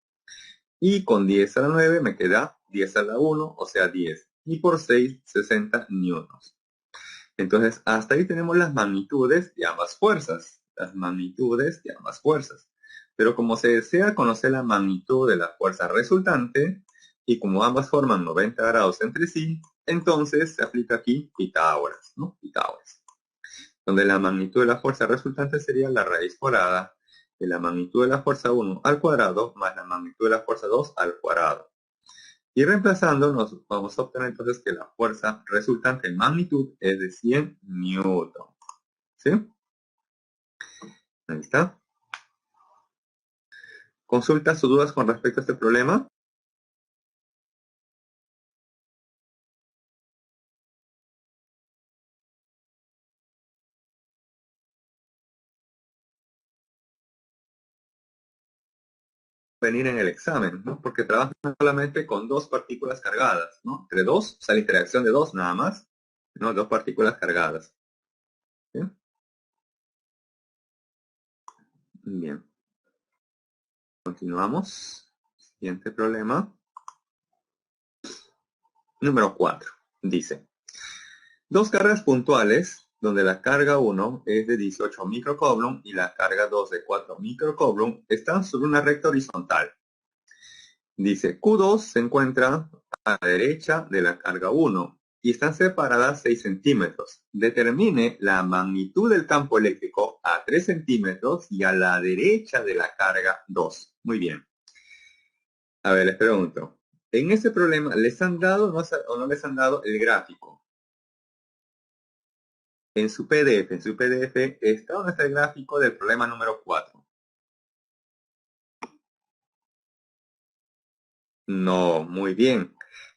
Y con 10 a la 9 me queda 10 a la 1, o sea 10. Y por 6, 60 newtons. Entonces hasta ahí tenemos las magnitudes de ambas fuerzas. Las magnitudes de ambas fuerzas. Pero como se desea conocer la magnitud de la fuerza resultante, y como ambas forman 90 grados entre sí, entonces se aplica aquí Pitágoras, ¿no? Pitágoras. Donde la magnitud de la fuerza resultante sería la raíz cuadrada de la magnitud de la fuerza 1 al cuadrado más la magnitud de la fuerza 2 al cuadrado. Y reemplazando nos vamos a obtener entonces que la fuerza resultante en magnitud es de 100 newton. ¿Sí? Ahí está. ¿Consultas o dudas con respecto a este problema? Venir en el examen, ¿no? Porque trabajan solamente con dos partículas cargadas, ¿no? Entre dos, o sea, la interacción de dos nada más, ¿no? Dos partículas cargadas. ¿Bien? Bien. Continuamos. Siguiente problema. Número 4. Dice, dos cargas puntuales, donde la carga 1 es de 18 microcoulomb y la carga 2 de 4 microcoulomb, están sobre una recta horizontal. Dice, Q2 se encuentra a la derecha de la carga 1 y están separadas 6 centímetros. Determine la magnitud del campo eléctrico a 3 centímetros y a la derecha de la carga 2. Muy bien. A ver, les pregunto. En este problema, ¿les han dado o no les han dado el gráfico? En su PDF está donde está el gráfico del problema número 4. No, muy bien.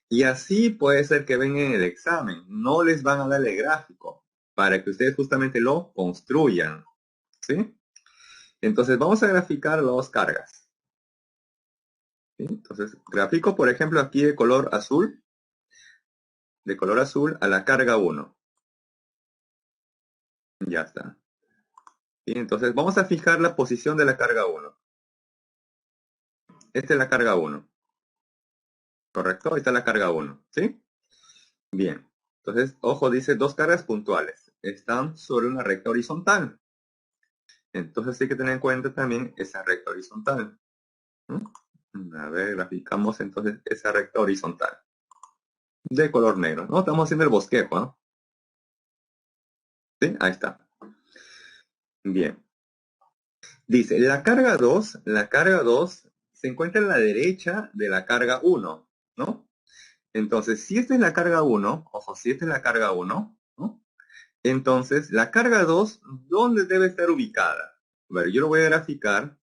Y así puede ser que ven en el examen. No les van a dar el gráfico para que ustedes justamente lo construyan. ¿Sí? Entonces vamos a graficar las dos cargas. ¿Sí? Entonces grafico, por ejemplo, aquí de color azul a la carga 1. Ya está. ¿Sí? Entonces vamos a fijar la posición de la carga 1. Esta es la carga 1. ¿Correcto? Esta es la carga 1. ¿Sí? Bien. Entonces, ojo, dice dos cargas puntuales. Están sobre una recta horizontal. Entonces hay que tener en cuenta también esa recta horizontal. ¿Mm? A ver, graficamos entonces esa recta horizontal. De color negro. No, estamos haciendo el bosquejo, ¿no? ¿Sí? Ahí está. Bien. Dice, la carga 2 se encuentra a la derecha de la carga 1, ¿no? Entonces, si esta es la carga 1, ojo, si esta es la carga 1, ¿no? Entonces, la carga 2, ¿dónde debe estar ubicada? A ver, yo lo voy a graficar.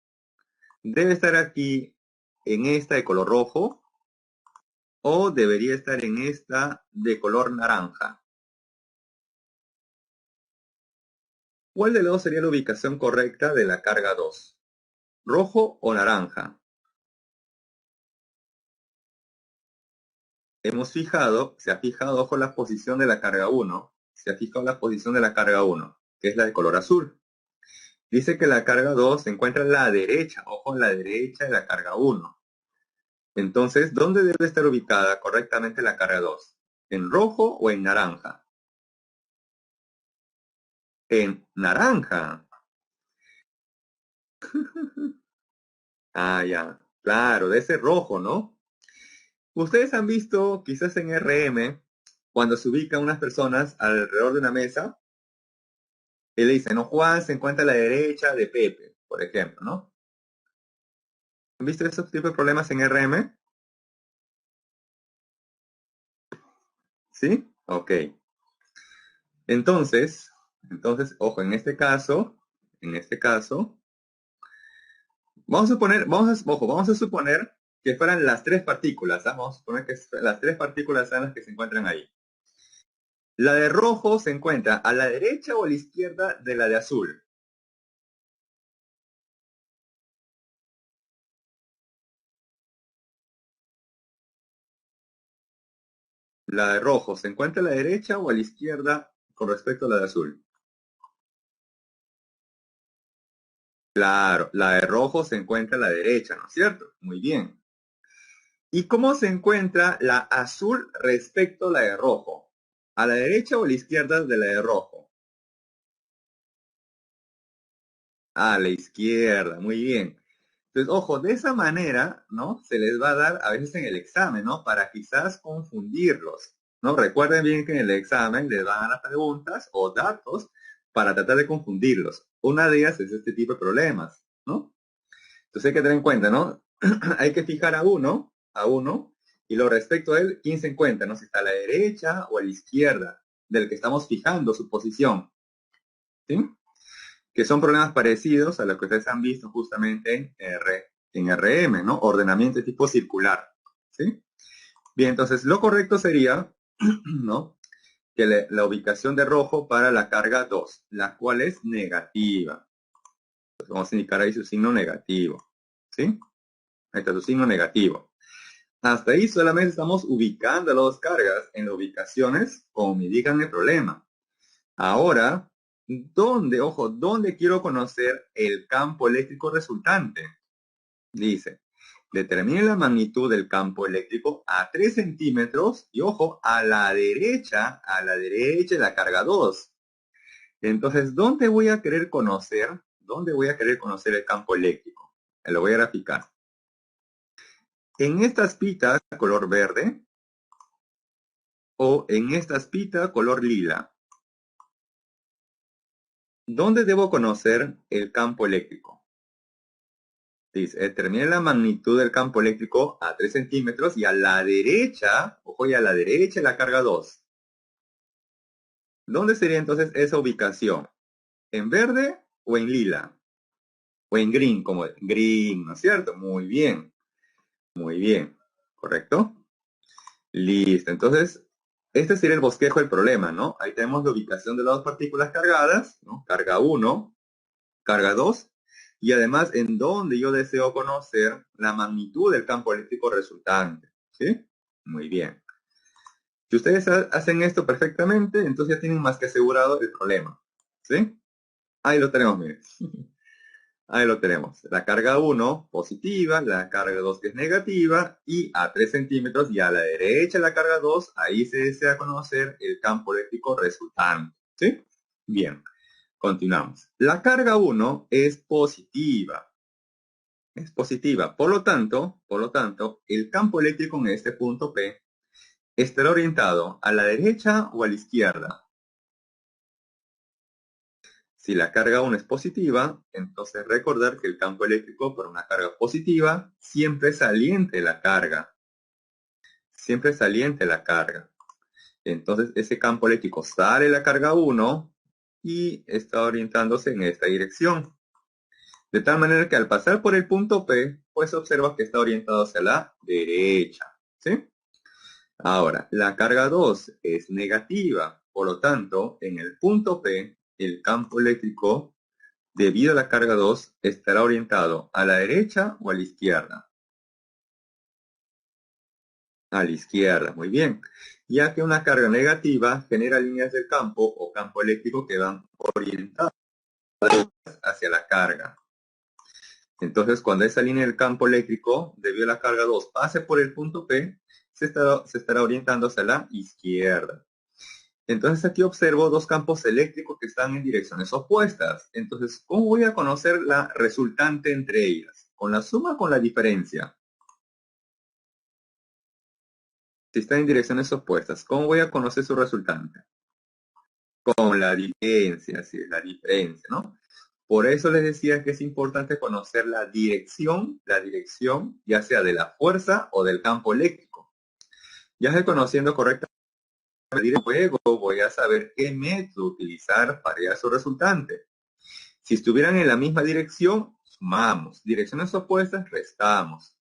Debe estar aquí en esta de color rojo o debería estar en esta de color naranja. ¿Cuál de los dos sería la ubicación correcta de la carga 2? ¿Rojo o naranja? Se ha fijado, ojo, la posición de la carga 1. Se ha fijado la posición de la carga 1, que es la de color azul. Dice que la carga 2 se encuentra a la derecha, ojo, a la derecha de la carga 1. Entonces, ¿dónde debe estar ubicada correctamente la carga 2? ¿En rojo o en naranja? En naranja. Ah, ya. Claro, de ese rojo, ¿no? Ustedes han visto, quizás en RM, cuando se ubican unas personas alrededor de una mesa, y le dicen, no, Juan se encuentra a la derecha de Pepe, por ejemplo, ¿no? ¿Han visto esos tipos de problemas en RM? ¿Sí? Ok. Entonces, ojo, en este caso, vamos a suponer que fueran las tres partículas, ¿ah? Vamos a suponer que las tres partículas son las que se encuentran ahí. La de rojo se encuentra a la derecha o a la izquierda de la de azul. La de rojo se encuentra a la derecha o a la izquierda con respecto a la de azul. Claro, la de rojo se encuentra a la derecha, ¿no es cierto? Muy bien. ¿Y cómo se encuentra la azul respecto a la de rojo? ¿A la derecha o a la izquierda de la de rojo? A la izquierda, muy bien. Entonces, ojo, de esa manera, ¿no? Se les va a dar a veces en el examen, ¿no? Para quizás confundirlos, ¿no? Recuerden bien que en el examen les van a dar preguntas o datos para tratar de confundirlos. Una de ellas es este tipo de problemas, ¿no? Entonces hay que tener en cuenta, ¿no? Hay que fijar a uno, y lo respecto a él, ¿quién se encuentra? ¿No? Si está a la derecha o a la izquierda del que estamos fijando su posición, ¿sí? Que son problemas parecidos a los que ustedes han visto justamente en RM, ¿no? Ordenamiento de tipo circular, ¿sí? Bien, entonces lo correcto sería, ¿no? Que la ubicación de rojo para la carga 2, la cual es negativa. Entonces vamos a indicar ahí su signo negativo, ¿sí? Ahí está su signo negativo. Hasta ahí solamente estamos ubicando las dos cargas en las ubicaciones como me indican el problema. Ahora, ¿dónde quiero conocer el campo eléctrico resultante? Dice, determine la magnitud del campo eléctrico a 3 centímetros y ojo, a la derecha de la carga 2. Entonces, ¿dónde voy a querer conocer el campo eléctrico? Lo voy a graficar. En estas pitas color verde o en estas pitas color lila. ¿Dónde debo conocer el campo eléctrico? Dice, determine la magnitud del campo eléctrico a 3 centímetros y a la derecha, ojo, y a la derecha la carga 2. ¿Dónde sería entonces esa ubicación? ¿En verde o en lila? O en green, como green, ¿no es cierto? Muy bien, ¿correcto? Listo, entonces, este sería el bosquejo del problema, ¿no? Ahí tenemos la ubicación de las dos partículas cargadas, ¿no? Carga 1, carga 2, y además en donde yo deseo conocer la magnitud del campo eléctrico resultante, ¿sí? Muy bien. Si ustedes hacen esto perfectamente, entonces ya tienen más que asegurado el problema, ¿sí? Ahí lo tenemos, miren. Ahí lo tenemos. La carga 1 positiva, la carga 2 que es negativa, y a 3 centímetros y a la derecha la carga 2, ahí se desea conocer el campo eléctrico resultante. ¿Sí? Bien, continuamos. La carga 1 es positiva. Es positiva. Por lo tanto, el campo eléctrico en este punto P estará orientado a la derecha o a la izquierda. Si la carga 1 es positiva, entonces recordar que el campo eléctrico por una carga positiva siempre saliente la carga. Siempre saliente la carga. Entonces ese campo eléctrico sale la carga 1 y está orientándose en esta dirección. De tal manera que al pasar por el punto P, pues observa que está orientado hacia la derecha. ¿Sí? Ahora, la carga 2 es negativa. Por lo tanto, en el punto P, el campo eléctrico debido a la carga 2, estará orientado a la derecha o a la izquierda. A la izquierda, muy bien. Ya que una carga negativa genera líneas del campo o campo eléctrico que van orientadas hacia la carga. Entonces, cuando esa línea del campo eléctrico, debido a la carga 2, pase por el punto P, se estará orientando hacia la izquierda. Entonces aquí observo dos campos eléctricos que están en direcciones opuestas. Entonces, ¿cómo voy a conocer la resultante entre ellas? ¿Con la suma o con la diferencia? Si están en direcciones opuestas, ¿cómo voy a conocer su resultante? Con la diferencia, sí, la diferencia, ¿no? Por eso les decía que es importante conocer la dirección, ya sea de la fuerza o del campo eléctrico. Ya que conociendo correctamente el juego, voy a saber qué método utilizar para hallar su resultante. Si estuvieran en la misma dirección, sumamos. Direcciones opuestas, restamos.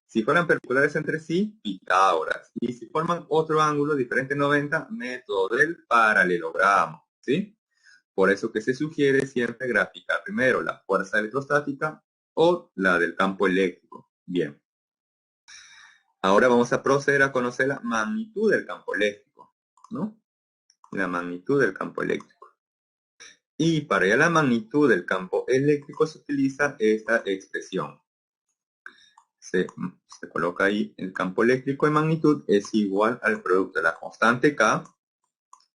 Si fueran perpendiculares entre sí, Pitágoras. Y si forman otro ángulo diferente a 90, método del paralelogramo. ¿Sí? Por eso que se sugiere siempre graficar primero la fuerza electrostática o la del campo eléctrico. Bien. Ahora vamos a proceder a conocer la magnitud del campo eléctrico, ¿no? La magnitud del campo eléctrico. Y para hallar la magnitud del campo eléctrico se utiliza esta expresión. Se coloca ahí el campo eléctrico de magnitud es igual al producto de la constante K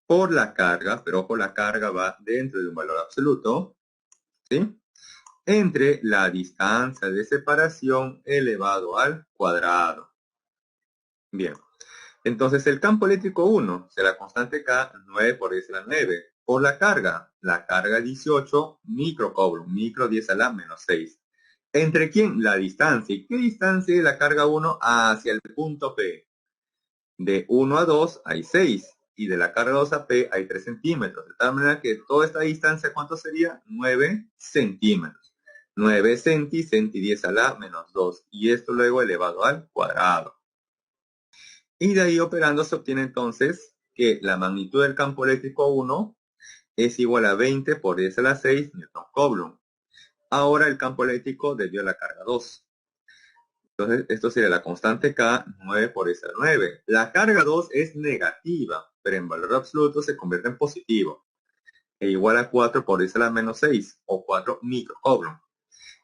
por la carga, pero ojo, la carga va dentro de un valor absoluto, ¿sí? Entre la distancia de separación elevado al cuadrado. Bien, entonces el campo eléctrico 1 será constante K 9 por 10 a la 9. Por la carga 18 microcoulomb, micro 10 a la menos 6. ¿Entre quién? La distancia. ¿Y qué distancia de la carga 1 hacia el punto P? De 1 a 2 hay 6. Y de la carga 2 a P hay 3 centímetros. De tal manera que toda esta distancia, ¿cuánto sería? 9 centímetros. 9 centi 10 a la menos 2. Y esto luego elevado al cuadrado. Y de ahí operando se obtiene entonces que la magnitud del campo eléctrico 1 es igual a 20 por 10 a la 6 newton coulomb. Ahora el campo eléctrico debido a la carga 2. Entonces esto sería la constante K 9 por 10 a la 9. La carga 2 es negativa, pero en valor absoluto se convierte en positivo. E igual a 4 por 10 a la menos 6 o 4 microcoulomb.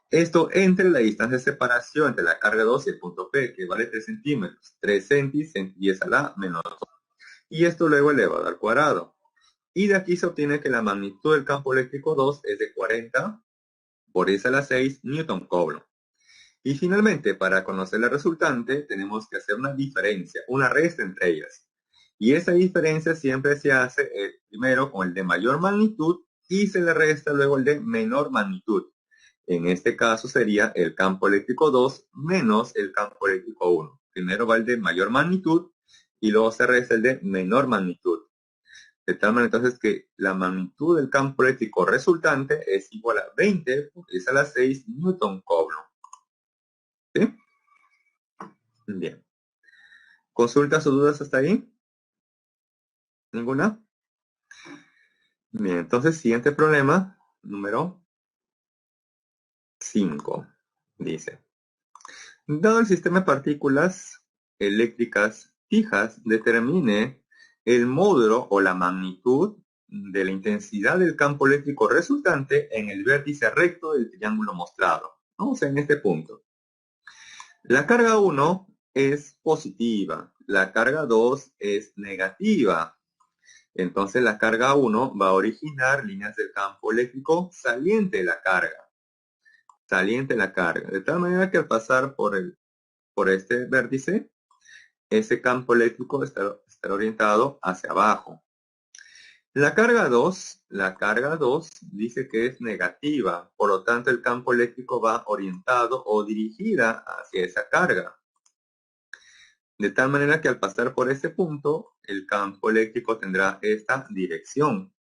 Esto entre la distancia de separación entre la carga 2 y el punto P, que vale 3 centímetros. 3 centi 10 a la menos 2. Y esto luego elevado al cuadrado. Y de aquí se obtiene que la magnitud del campo eléctrico 2 es de 40 por 10 a la 6 newton coulomb. Y finalmente, para conocer la resultante, tenemos que hacer una diferencia, una resta entre ellas. Y esa diferencia siempre se hace primero con el de mayor magnitud y se le resta luego el de menor magnitud. En este caso sería el campo eléctrico 2 menos el campo eléctrico 1. Primero va el de mayor magnitud y luego se resta el de menor magnitud. De tal manera entonces que la magnitud del campo eléctrico resultante es igual a 20 por 10 a la 6 Newton Coulomb. ¿Sí? Bien. ¿Consultas o dudas hasta ahí? ¿Ninguna? Bien, entonces siguiente problema, número 5. Dice, dado el sistema de partículas eléctricas fijas, determine el módulo o la magnitud de la intensidad del campo eléctrico resultante en el vértice recto del triángulo mostrado. Vamos en este punto. La carga 1 es positiva, la carga 2 es negativa. Entonces la carga 1 va a originar líneas del campo eléctrico saliente de la carga. Saliente de la carga. De tal manera que al pasar por este vértice, ese campo eléctrico estará orientado hacia abajo. La carga 2 dice que es negativa, por lo tanto el campo eléctrico va orientado o dirigida hacia esa carga. De tal manera que al pasar por ese punto, el campo eléctrico tendrá esta dirección.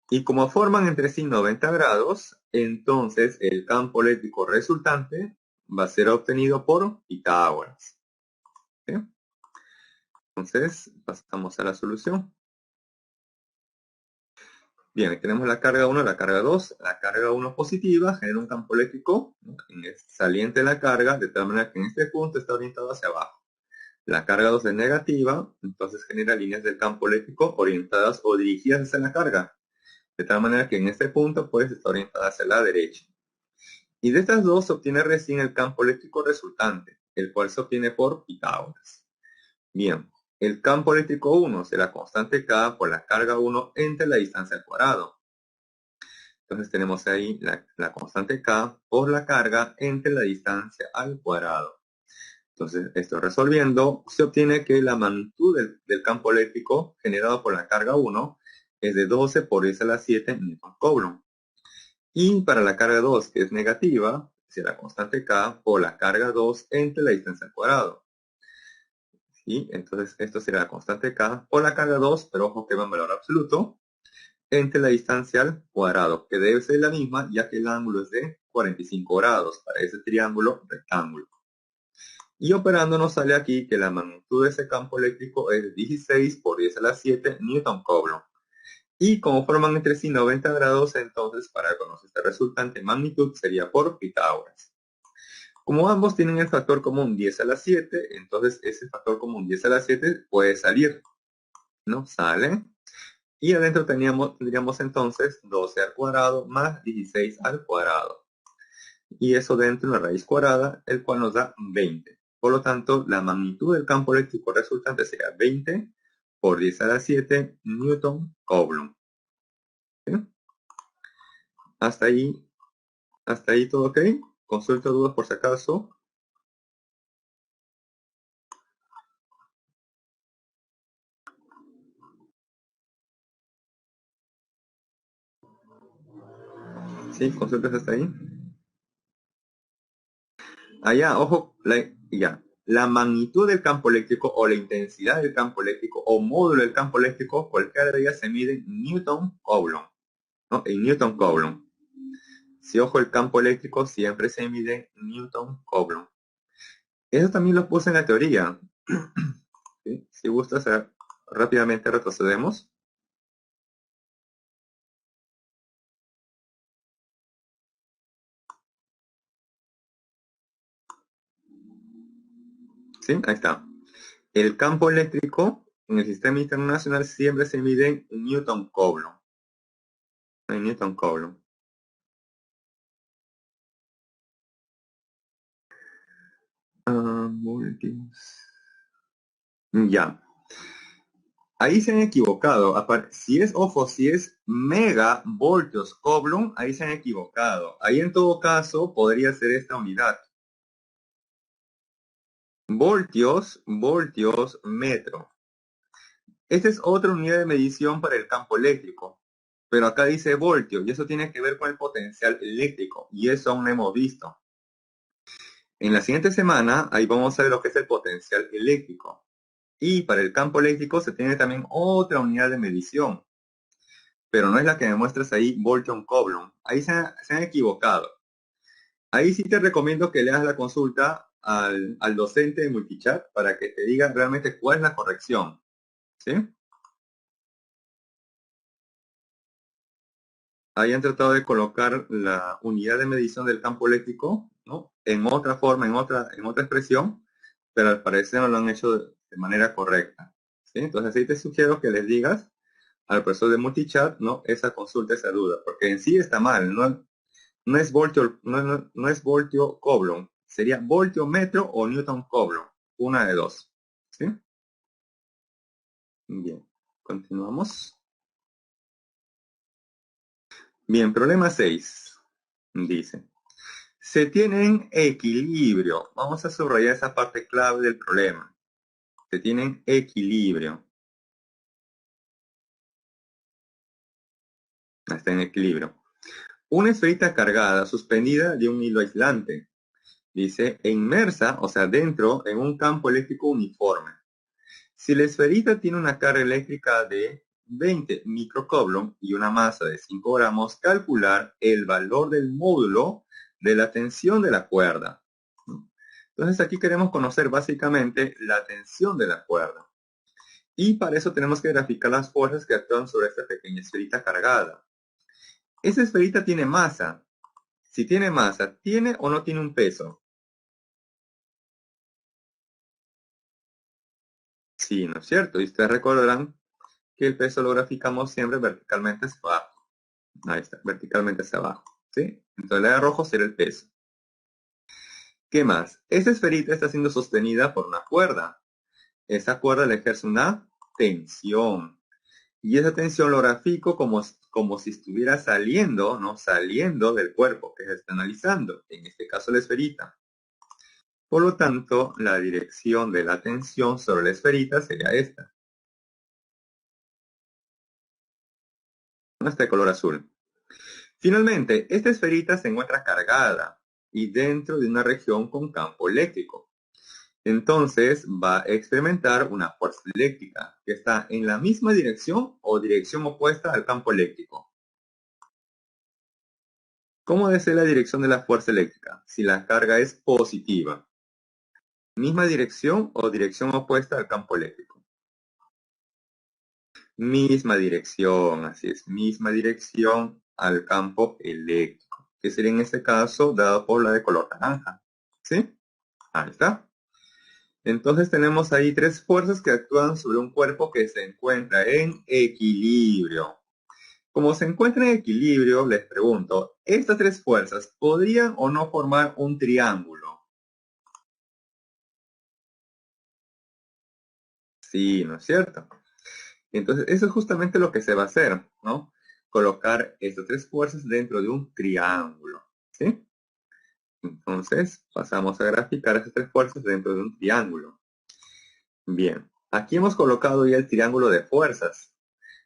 Y como forman entre sí 90 grados, entonces el campo eléctrico resultante va a ser obtenido por Pitágoras. ¿Sí? Entonces, pasamos a la solución. Bien, aquí tenemos la carga 1 y la carga 2. La carga 1 positiva genera un campo eléctrico, ¿no?, saliente de la carga, de tal manera que en este punto está orientado hacia abajo. La carga 2 es negativa, entonces genera líneas del campo eléctrico orientadas o dirigidas hacia la carga. De tal manera que en este punto pues está orientada hacia la derecha. Y de estas dos se obtiene recién el campo eléctrico resultante, el cual se obtiene por Pitágoras. Bien, el campo eléctrico 1 será constante K por la carga 1 entre la distancia al cuadrado. Entonces tenemos ahí la constante K por la carga entre la distancia al cuadrado. Entonces, esto resolviendo, se obtiene que la magnitud del campo eléctrico generado por la carga 1 es de 12 por 10 a la 7 Newton Coulomb. Y para la carga 2, que es negativa, será constante K por la carga 2 entre la distancia al cuadrado. ¿Sí? Entonces, esto será la constante K por la carga 2, pero ojo que va en valor absoluto, entre la distancia al cuadrado, que debe ser la misma, ya que el ángulo es de 45 grados para ese triángulo rectángulo. Y operando nos sale aquí que la magnitud de ese campo eléctrico es 16 por 10 a la 7 Newton Coulomb. Y como forman entre sí 90 grados, entonces para conocer esta resultante magnitud sería por Pitágoras. Como ambos tienen el factor común 10 a la 7, entonces ese factor común 10 a la 7 puede salir, ¿no? Sale. Y adentro tendríamos entonces 12 al cuadrado más 16 al cuadrado. Y eso dentro de la raíz cuadrada, el cual nos da 20. Por lo tanto, la magnitud del campo eléctrico resultante sería 20 por 10 a la 7 Newton Coulomb. ¿Sí? Hasta ahí todo ok. Consulta dudas por si acaso. ¿Sí? Consultas hasta ahí. Allá, ojo, la magnitud del campo eléctrico o la intensidad del campo eléctrico o módulo del campo eléctrico, cualquiera de ellas se mide en Newton Coulomb, ¿no? En Newton Coulomb. Si ojo, el campo eléctrico siempre se mide en Newton Coulomb. Eso también lo puse en la teoría. ¿Sí? Si gustas, rápidamente retrocedemos. ¿Sí? Ahí está. El campo eléctrico en el sistema internacional siempre se mide en Newton Coulomb. En Newton Coulomb. Ya. Ahí se han equivocado. Si es megavoltios Coulomb, ahí se han equivocado. Ahí en todo caso podría ser esta unidad. Voltios, metro. Esta es otra unidad de medición para el campo eléctrico. Pero acá dice voltio y eso tiene que ver con el potencial eléctrico. Y eso aún no hemos visto. En la siguiente semana, ahí vamos a ver lo que es el potencial eléctrico. Y para el campo eléctrico se tiene también otra unidad de medición, pero no es la que me muestras ahí, voltio-coulomb. Ahí se han equivocado. Ahí sí te recomiendo que leas la consulta al docente de Multichat para que te diga realmente cuál es la corrección. ¿Sí? Ahí han tratado de colocar la unidad de medición del campo eléctrico, ¿no?, en otra forma, en otra expresión, pero al parecer no lo han hecho de manera correcta. ¿Sí? Entonces sí te sugiero que les digas al profesor de Multichat, ¿no?, esa consulta, esa duda, porque en sí está mal, no es voltio, no es voltio Coulomb, sería voltio metro o Newton Coulomb, una de dos. ¿Sí? Bien, continuamos. Bien, problema 6. Dice, se tienen equilibrio. Vamos a subrayar esa parte clave del problema. Se tienen equilibrio. Está en equilibrio. Una esferita cargada, suspendida de un hilo aislante. Dice, e inmersa, o sea, dentro, en un campo eléctrico uniforme. Si la esferita tiene una carga eléctrica de 20 microcoulomb y una masa de 5 gramos, calcular el valor del módulo de la tensión de la cuerda. Entonces aquí queremos conocer básicamente la tensión de la cuerda. Y para eso tenemos que graficar las fuerzas que actúan sobre esta pequeña esferita cargada. Esa esferita tiene masa. Si tiene masa, ¿tiene o no tiene un peso? Sí, ¿no es cierto? Y ustedes recordarán que el peso lo graficamos siempre verticalmente hacia abajo. Ahí está, verticalmente hacia abajo. ¿Sí? Entonces la de rojo será el peso. ¿Qué más? Esta esferita está siendo sostenida por una cuerda. Esa cuerda le ejerce una tensión. Y esa tensión lo grafico como si estuviera saliendo, ¿no? Saliendo del cuerpo que se está analizando. En este caso la esferita. Por lo tanto, la dirección de la tensión sobre la esferita sería esta. Esta de color azul. Finalmente, esta esferita se encuentra cargada y dentro de una región con campo eléctrico. Entonces va a experimentar una fuerza eléctrica que está en la misma dirección o dirección opuesta al campo eléctrico. ¿Cómo debe ser la dirección de la fuerza eléctrica si la carga es positiva? ¿Misma dirección o dirección opuesta al campo eléctrico? Misma dirección, así es, misma dirección al campo eléctrico, que sería en este caso dado por la de color naranja. ¿Sí? Ahí está. Entonces tenemos ahí tres fuerzas que actúan sobre un cuerpo que se encuentra en equilibrio. Como se encuentra en equilibrio, les pregunto, ¿estas tres fuerzas podrían o no formar un triángulo? Sí, ¿no es cierto? Entonces, eso es justamente lo que se va a hacer, ¿no? Colocar estas tres fuerzas dentro de un triángulo, ¿sí? Entonces, pasamos a graficar esas tres fuerzas dentro de un triángulo. Bien, aquí hemos colocado ya el triángulo de fuerzas,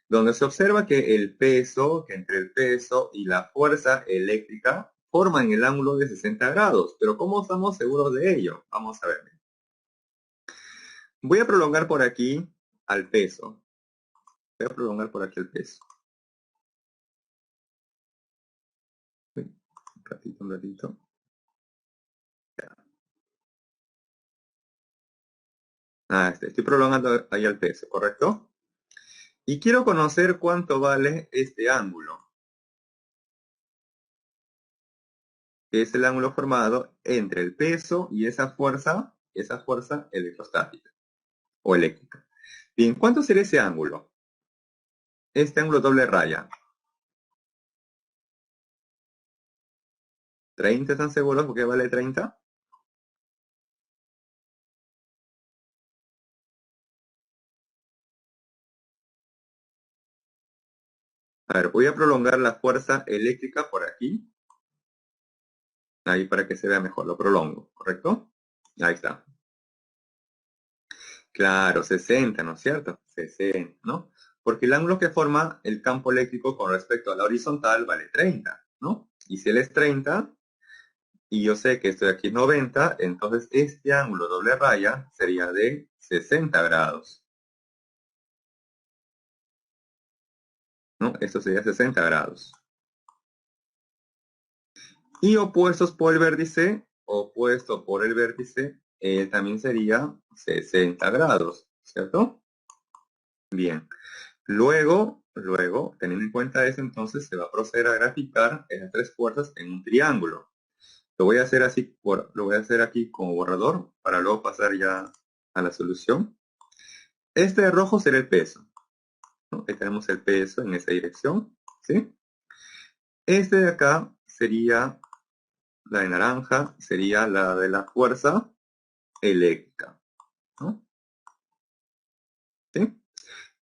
donde se observa que entre el peso y la fuerza eléctrica forman el ángulo de 60 grados. Pero ¿cómo estamos seguros de ello? Vamos a ver. Voy a prolongar por aquí al peso. Voy a prolongar por aquí el peso. Un ratito, un ratito. Estoy prolongando ahí al peso, ¿correcto? Y quiero conocer cuánto vale este ángulo, que es el ángulo formado entre el peso y esa fuerza electrostática o eléctrica. Bien, ¿cuánto sería ese ángulo? Este ángulo doble raya. 30, ¿están seguros porque vale 30? A ver, voy a prolongar la fuerza eléctrica por aquí. Ahí para que se vea mejor, lo prolongo, ¿correcto? Ahí está. Claro, 60, ¿no es cierto? 60, ¿no? Porque el ángulo que forma el campo eléctrico con respecto a la horizontal vale 30, ¿no? Y si él es 30, y yo sé que esto de aquí es 90, entonces este ángulo doble raya sería de 60 grados. ¿No? Esto sería 60 grados. Y opuesto por el vértice, también sería 60 grados, ¿cierto? Bien. Luego, teniendo en cuenta eso, entonces se va a proceder a graficar esas tres fuerzas en un triángulo. Lo voy a hacer así, lo voy a hacer aquí como borrador para luego pasar ya a la solución. Este de rojo será el peso, ¿no? Ahí tenemos el peso en esa dirección, ¿sí? Este de acá sería, la de naranja, sería la de la fuerza eléctrica, ¿no? ¿Sí?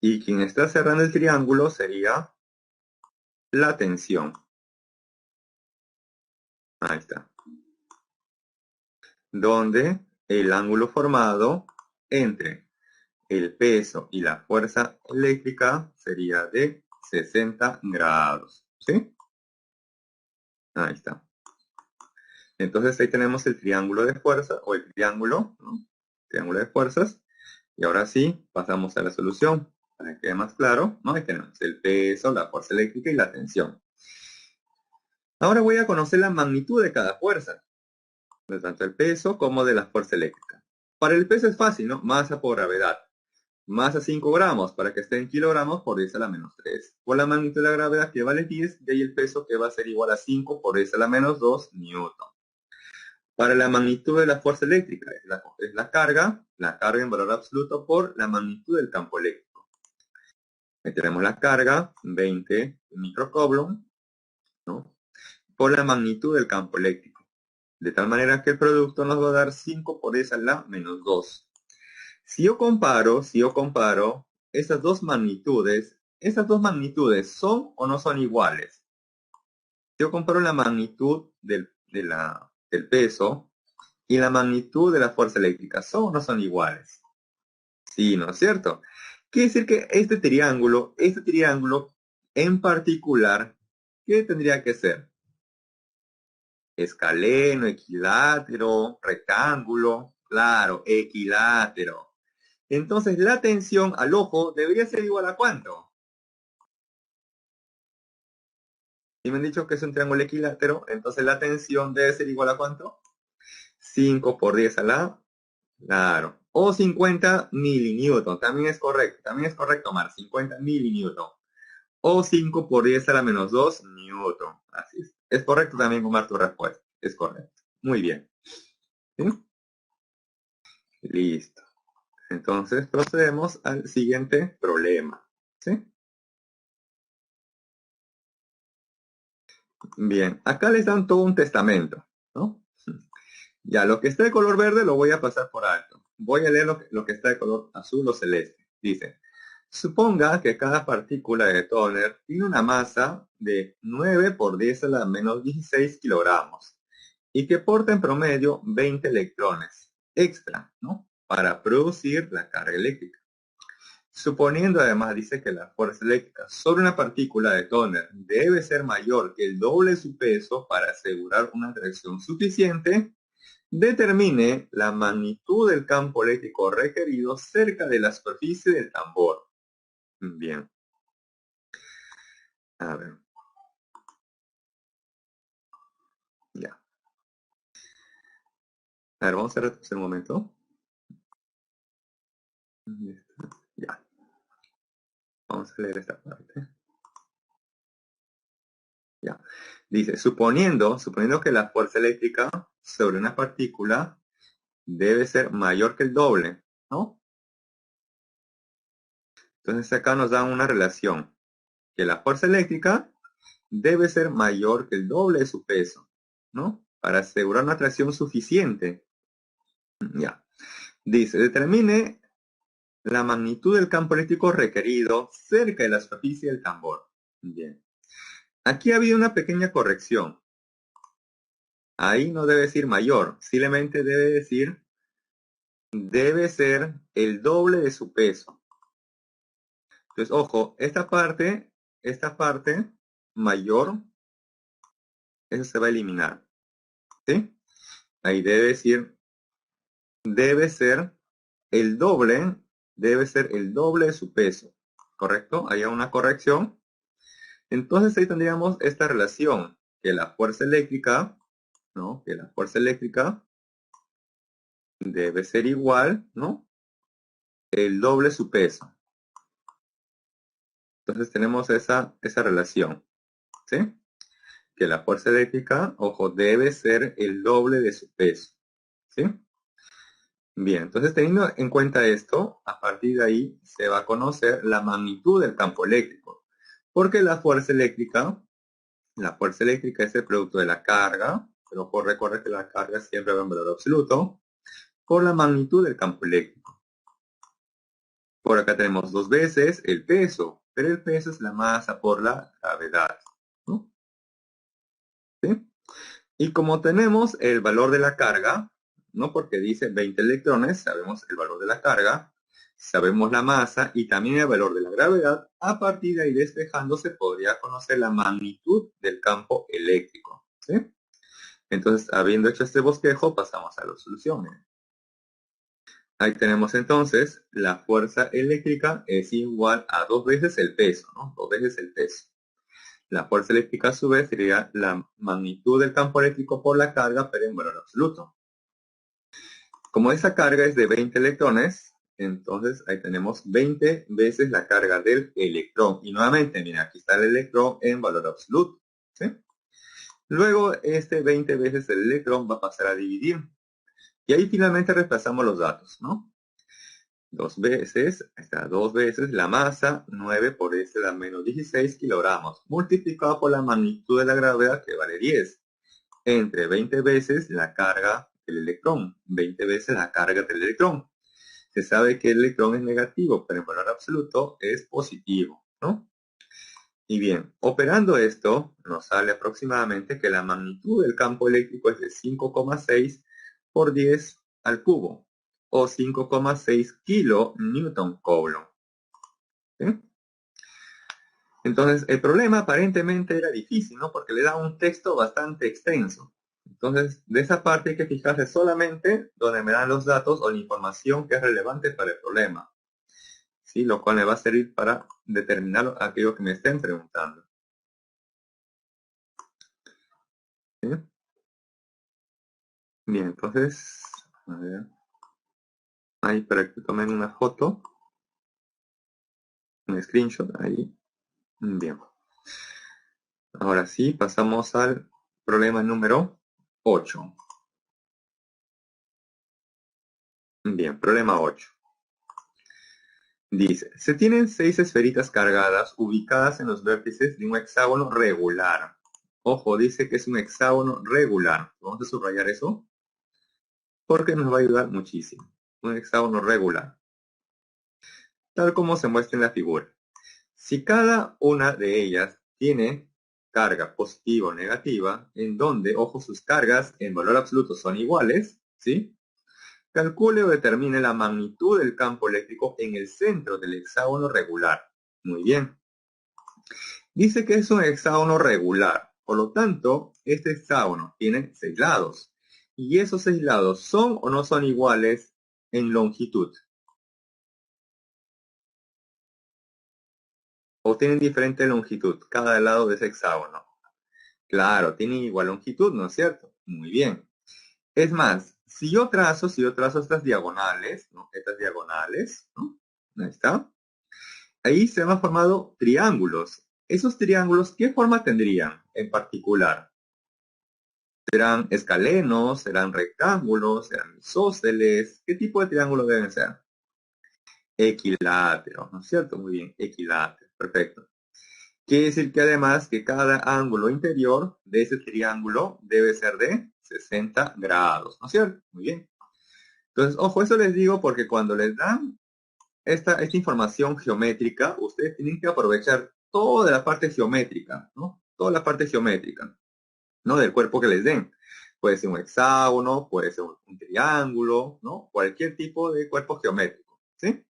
Y quien está cerrando el triángulo sería la tensión. Ahí está. Donde el ángulo formado entre el peso y la fuerza eléctrica sería de 60 grados. ¿Sí? Ahí está. Entonces ahí tenemos el triángulo de fuerza o el triángulo, ¿no? Triángulo de fuerzas. Y ahora sí, pasamos a la solución. Para que quede más claro, ¿no? Ahí tenemos el peso, la fuerza eléctrica y la tensión. Ahora voy a conocer la magnitud de cada fuerza, de tanto el peso como de la fuerza eléctrica. Para el peso es fácil, ¿no? Masa por gravedad. Masa 5 gramos, para que esté en kilogramos por 10 a la menos 3. Por la magnitud de la gravedad que vale 10, de ahí el peso que va a ser igual a 5 por 10 a la menos 2 newton. Para la magnitud de la fuerza eléctrica, es la carga en valor absoluto por la magnitud del campo eléctrico. Ahí tenemos la carga, 20 microcoulomb, ¿no? Por la magnitud del campo eléctrico. De tal manera que el producto nos va a dar 5 por 10 a la menos 2. Si yo comparo esas dos magnitudes ¿son o no son iguales? Si yo comparo la magnitud del peso y la magnitud de la fuerza eléctrica, ¿son o no son iguales? Sí, ¿no es cierto? Quiere decir que este triángulo en particular, ¿qué tendría que ser? Escaleno, equilátero, rectángulo, claro, equilátero. Entonces la tensión al ojo debería ser igual a ¿cuánto? Si me han dicho que es un triángulo equilátero, entonces la tensión debe ser igual a ¿cuánto? 5 por 10 a la, claro, o 50 milinewton, también es correcto, Mar, 50 milinewton, o 5 por 10 a la menos 2 newton, así es. Es correcto también, Omar, tu respuesta, es correcto. Muy bien. ¿Sí? Listo. Entonces procedemos al siguiente problema. ¿Sí? Bien, acá les dan todo un testamento, ¿no? Ya, lo que está de color verde lo voy a pasar por alto. Voy a leer lo que está de color azul o celeste. Dice, suponga que cada partícula de tóner tiene una masa de 9 por 10 a la menos 16 kilogramos y que porta en promedio 20 electrones extra, ¿no? Para producir la carga eléctrica. Suponiendo además, dice que la fuerza eléctrica sobre una partícula de tóner debe ser mayor que el doble de su peso para asegurar una atracción suficiente, determine la magnitud del campo eléctrico requerido cerca de la superficie del tambor. Bien. A ver. Ya. A ver, vamos a retroceder un momento. Ya. Vamos a leer esta parte. Ya. Dice, suponiendo que la fuerza eléctrica sobre una partícula debe ser mayor que el doble, ¿no? Entonces acá nos dan una relación, que la fuerza eléctrica debe ser mayor que el doble de su peso, ¿no? Para asegurar una atracción suficiente. Ya. Dice, determine la magnitud del campo eléctrico requerido cerca de la superficie del tambor. Bien. Aquí ha habido una pequeña corrección. Ahí no debe decir mayor, simplemente debe decir, debe ser el doble de su peso. Entonces, ojo, esta parte mayor, eso se va a eliminar. ¿Sí? Ahí debe decir, debe ser el doble, debe ser el doble de su peso, ¿correcto? Hay una corrección. Entonces ahí tendríamos esta relación, que la fuerza eléctrica, ¿no? Que la fuerza eléctrica debe ser igual, ¿no? El doble de su peso. Entonces tenemos esa relación, ¿sí? Que la fuerza eléctrica, ojo, debe ser el doble de su peso, ¿sí? Bien, entonces teniendo en cuenta esto, a partir de ahí se va a conocer la magnitud del campo eléctrico, porque la fuerza eléctrica es el producto de la carga, pero recuerda que la carga siempre va en valor absoluto, por la magnitud del campo eléctrico. Por acá tenemos 2 veces el peso, pero el peso es la masa por la gravedad, ¿no? ¿Sí? Y como tenemos el valor de la carga, ¿no? Porque dice 20 electrones, sabemos el valor de la carga, sabemos la masa y también el valor de la gravedad, a partir de ahí despejándose podría conocer la magnitud del campo eléctrico, ¿sí? Entonces, habiendo hecho este bosquejo, pasamos a la solución. Ahí tenemos entonces, la fuerza eléctrica es igual a 2 veces el peso, ¿no? 2 veces el peso. La fuerza eléctrica a su vez sería la magnitud del campo eléctrico por la carga, pero en valor absoluto. Como esa carga es de 20 electrones, entonces ahí tenemos 20 veces la carga del electrón. Y nuevamente, mira, aquí está el electrón en valor absoluto, ¿sí? Luego, este 20 veces el electrón va a pasar a dividir. Y ahí finalmente reemplazamos los datos, ¿no? 2 veces, está 2 veces la masa, 9 por este da menos 16 kilogramos, multiplicado por la magnitud de la gravedad, que vale 10, entre 20 veces la carga del electrón, 20 veces la carga del electrón. Se sabe que el electrón es negativo, pero en valor absoluto es positivo, ¿no? Y bien, operando esto, nos sale aproximadamente que la magnitud del campo eléctrico es de 5,6 por 10 al cubo, o 5,6 kilo Newton Coulomb. ¿Sí? Entonces, el problema aparentemente era difícil, ¿no? Porque le da un texto bastante extenso. Entonces, de esa parte hay que fijarse solamente donde me dan los datos o la información que es relevante para el problema. ¿Sí? Lo cual me va a servir para determinar aquello que me estén preguntando. ¿Sí? Bien, entonces, a ver, ahí para que tomen una foto, un screenshot, ahí. Bien. Ahora sí, pasamos al problema número 8. Bien, problema 8. Dice, se tienen 6 esferitas cargadas ubicadas en los vértices de un hexágono regular. Ojo, dice que es un hexágono regular. Vamos a subrayar eso porque nos va a ayudar muchísimo. Un hexágono regular. Tal como se muestra en la figura. Si cada una de ellas tiene carga positiva o negativa, en donde, ojo, sus cargas en valor absoluto son iguales, ¿sí? Calcule o determine la magnitud del campo eléctrico en el centro del hexágono regular. Muy bien. Dice que es un hexágono regular. Por lo tanto, este hexágono tiene 6 lados. Y esos 6 lados son o no son iguales en longitud. O tienen diferente longitud cada lado de ese hexágono. Claro, tienen igual longitud, ¿no es cierto? Muy bien. Es más, si yo trazo estas diagonales, ¿no? Estas diagonales, ¿no? Ahí está. Ahí se han formado triángulos. Esos triángulos, ¿qué forma tendrían en particular? ¿Serán escalenos? ¿Serán rectángulos? ¿Serán isósceles? ¿Qué tipo de triángulo deben ser? Equiláteros, ¿no es cierto? Muy bien, equiláteros. Perfecto. Quiere decir que además que cada ángulo interior de ese triángulo debe ser de 60 grados, ¿no es cierto? Muy bien. Entonces, ojo, eso les digo porque cuando les dan esta información geométrica, ustedes tienen que aprovechar toda la parte geométrica, ¿no? Toda la parte geométrica, ¿no? Del cuerpo que les den. Puede ser un hexágono, puede ser un triángulo, ¿no? Cualquier tipo de cuerpo geométrico, ¿sí?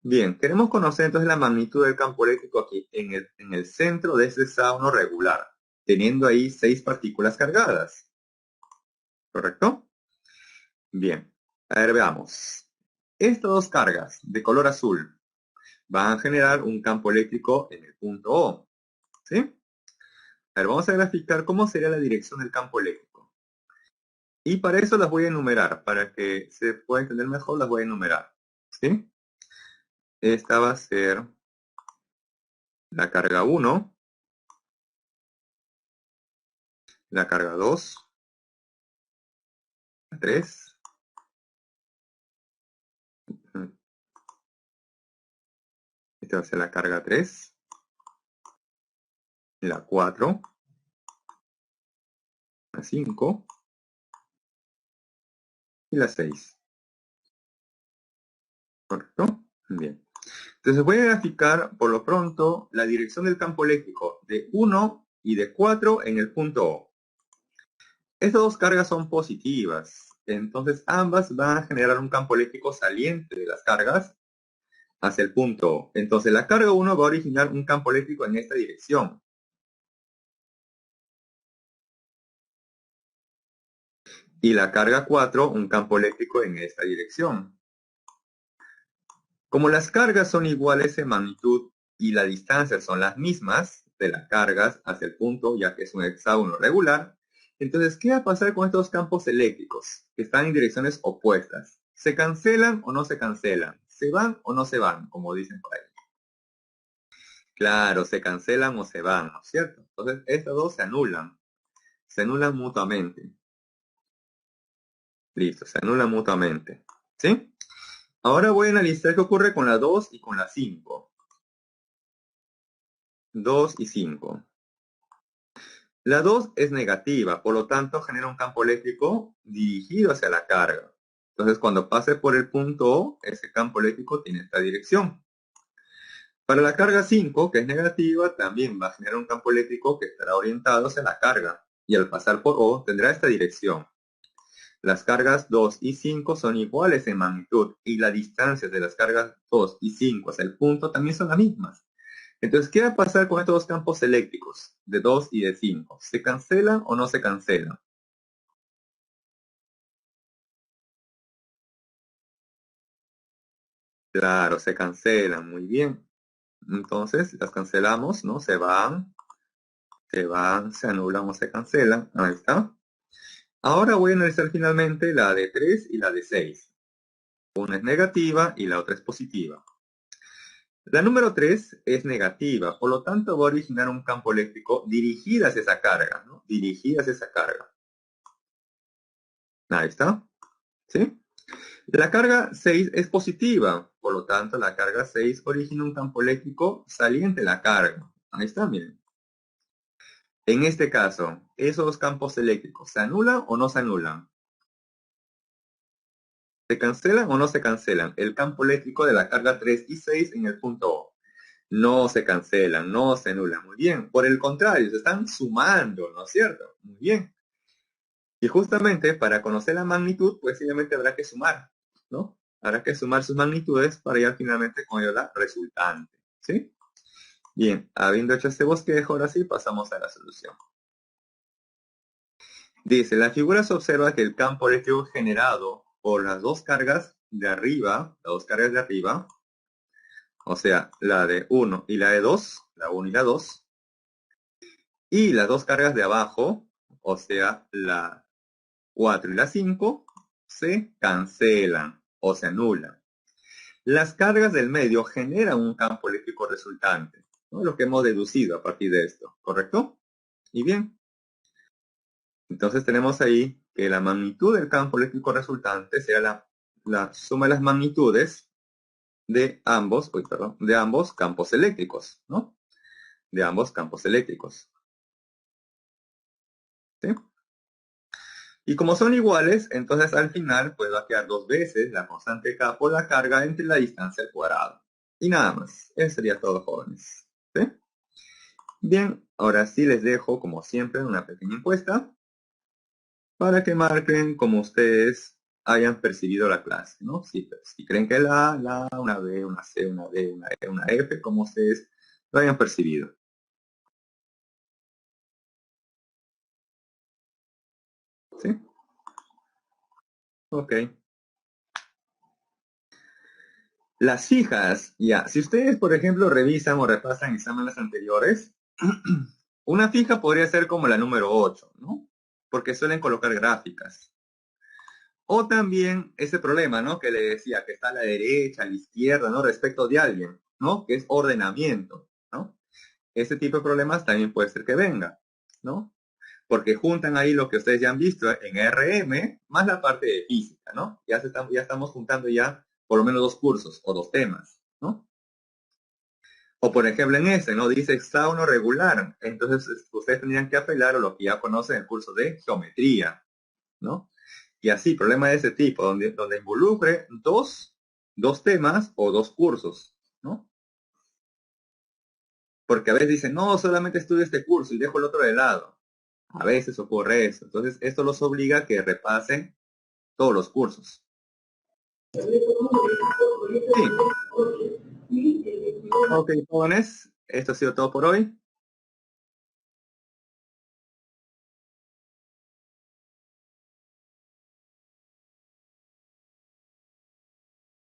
Bien, queremos conocer entonces la magnitud del campo eléctrico aquí, en el centro de ese hexágono regular, teniendo ahí 6 partículas cargadas, ¿correcto? Bien, a ver, veamos. Estas dos cargas de color azul van a generar un campo eléctrico en el punto O, ¿sí? A ver, vamos a graficar cómo sería la dirección del campo eléctrico. Y para eso las voy a enumerar, para que se pueda entender mejor las voy a enumerar, ¿sí? Esta va a ser la carga 1, la carga 2, la 3, esta va a ser la carga 3, la 4, la 5 y la 6. ¿Correcto? Bien. Entonces voy a graficar por lo pronto la dirección del campo eléctrico de 1 y de 4 en el punto O. Estas dos cargas son positivas, entonces ambas van a generar un campo eléctrico saliente de las cargas hacia el punto O. Entonces la carga 1 va a originar un campo eléctrico en esta dirección. Y la carga 4 un campo eléctrico en esta dirección. Como las cargas son iguales en magnitud y la distancia son las mismas de las cargas hacia el punto, ya que es un hexágono regular, entonces, ¿qué va a pasar con estos campos eléctricos que están en direcciones opuestas? ¿Se cancelan o no se cancelan? ¿Se van o no se van? Como dicen por ahí. Claro, se cancelan o se van, ¿no es cierto? Entonces, estas dos se anulan mutuamente. Listo, se anulan mutuamente. ¿Sí? Ahora voy a analizar qué ocurre con la 2 y con la 5. 2 y 5. La 2 es negativa, por lo tanto genera un campo eléctrico dirigido hacia la carga. Entonces cuando pase por el punto O, ese campo eléctrico tiene esta dirección. Para la carga 5, que es negativa, también va a generar un campo eléctrico que estará orientado hacia la carga. Y al pasar por O tendrá esta dirección. Las cargas 2 y 5 son iguales en magnitud y las distancias de las cargas 2 y 5 hacia el punto también son las mismas. Entonces, ¿qué va a pasar con estos dos campos eléctricos de 2 y de 5? ¿Se cancelan o no se cancelan? Claro, se cancelan, muy bien. Entonces, las cancelamos, ¿no? Se anulan o se cancelan. Ahí está. Ahora voy a analizar finalmente la de 3 y la de 6. Una es negativa y la otra es positiva. La número 3 es negativa, por lo tanto va a originar un campo eléctrico dirigido hacia esa carga, ¿no? Dirigida hacia esa carga. Ahí está. ¿Sí? La carga 6 es positiva, por lo tanto la carga 6 origina un campo eléctrico saliente de la carga. Ahí está, miren. En este caso, ¿esos campos eléctricos se anulan o no se anulan? ¿Se cancelan o no se cancelan? El campo eléctrico de la carga 3 y 6 en el punto O. No se cancelan, no se anulan. Muy bien. Por el contrario, se están sumando, ¿no es cierto? Muy bien. Y justamente para conocer la magnitud, pues simplemente habrá que sumar, ¿no? Habrá que sumar sus magnitudes para ya finalmente con la resultante, ¿sí? Bien, habiendo hecho este bosquejo, ahora sí pasamos a la solución. Dice, en la figura se observa que el campo eléctrico generado por las dos cargas de arriba, o sea, la de 1 y la de 2, la 1 y la 2, y las dos cargas de abajo, o sea, la 4 y la 5, se cancelan o se anulan. Las cargas del medio generan un campo eléctrico resultante, ¿no? Lo que hemos deducido a partir de esto, ¿correcto? Y bien, entonces tenemos ahí que la magnitud del campo eléctrico resultante será la suma de las magnitudes de de ambos campos eléctricos, ¿no? De ambos campos eléctricos, ¿sí? Y como son iguales, entonces al final pues va a quedar dos veces la constante K por la carga entre la distancia al cuadrado. Y nada más. Eso sería todo, jóvenes. ¿Sí? Bien, ahora sí les dejo, como siempre, una pequeña encuesta para que marquen como ustedes hayan percibido la clase, ¿no? Si creen que la A, una B, una C, una D, una E, una F, como ustedes lo hayan percibido. ¿Sí? Ok. Las fijas, ya. Si ustedes, por ejemplo, revisan o repasan exámenes anteriores, una fija podría ser como la número 8, ¿no? Porque suelen colocar gráficas. O también ese problema, ¿no? Que le decía que está a la derecha, a la izquierda, ¿no? Respecto de alguien, ¿no? Que es ordenamiento, ¿no? Ese tipo de problemas también puede ser que venga, ¿no? Porque juntan ahí lo que ustedes ya han visto en RM más la parte de física, ¿no? Ya estamos juntando ya por lo menos dos cursos o dos temas, ¿no? O por ejemplo en este, ¿no? Dice hexágono regular. Entonces ustedes tendrían que apelar a lo que ya conocen el curso de geometría, ¿no? Y así, problema de ese tipo, donde involucre dos temas o dos cursos, ¿no? Porque a veces dicen, no, solamente estudio este curso y dejo el otro de lado. A veces ocurre eso. Entonces, esto los obliga a que repasen todos los cursos. Sí. Ok, jóvenes, esto ha sido todo por hoy.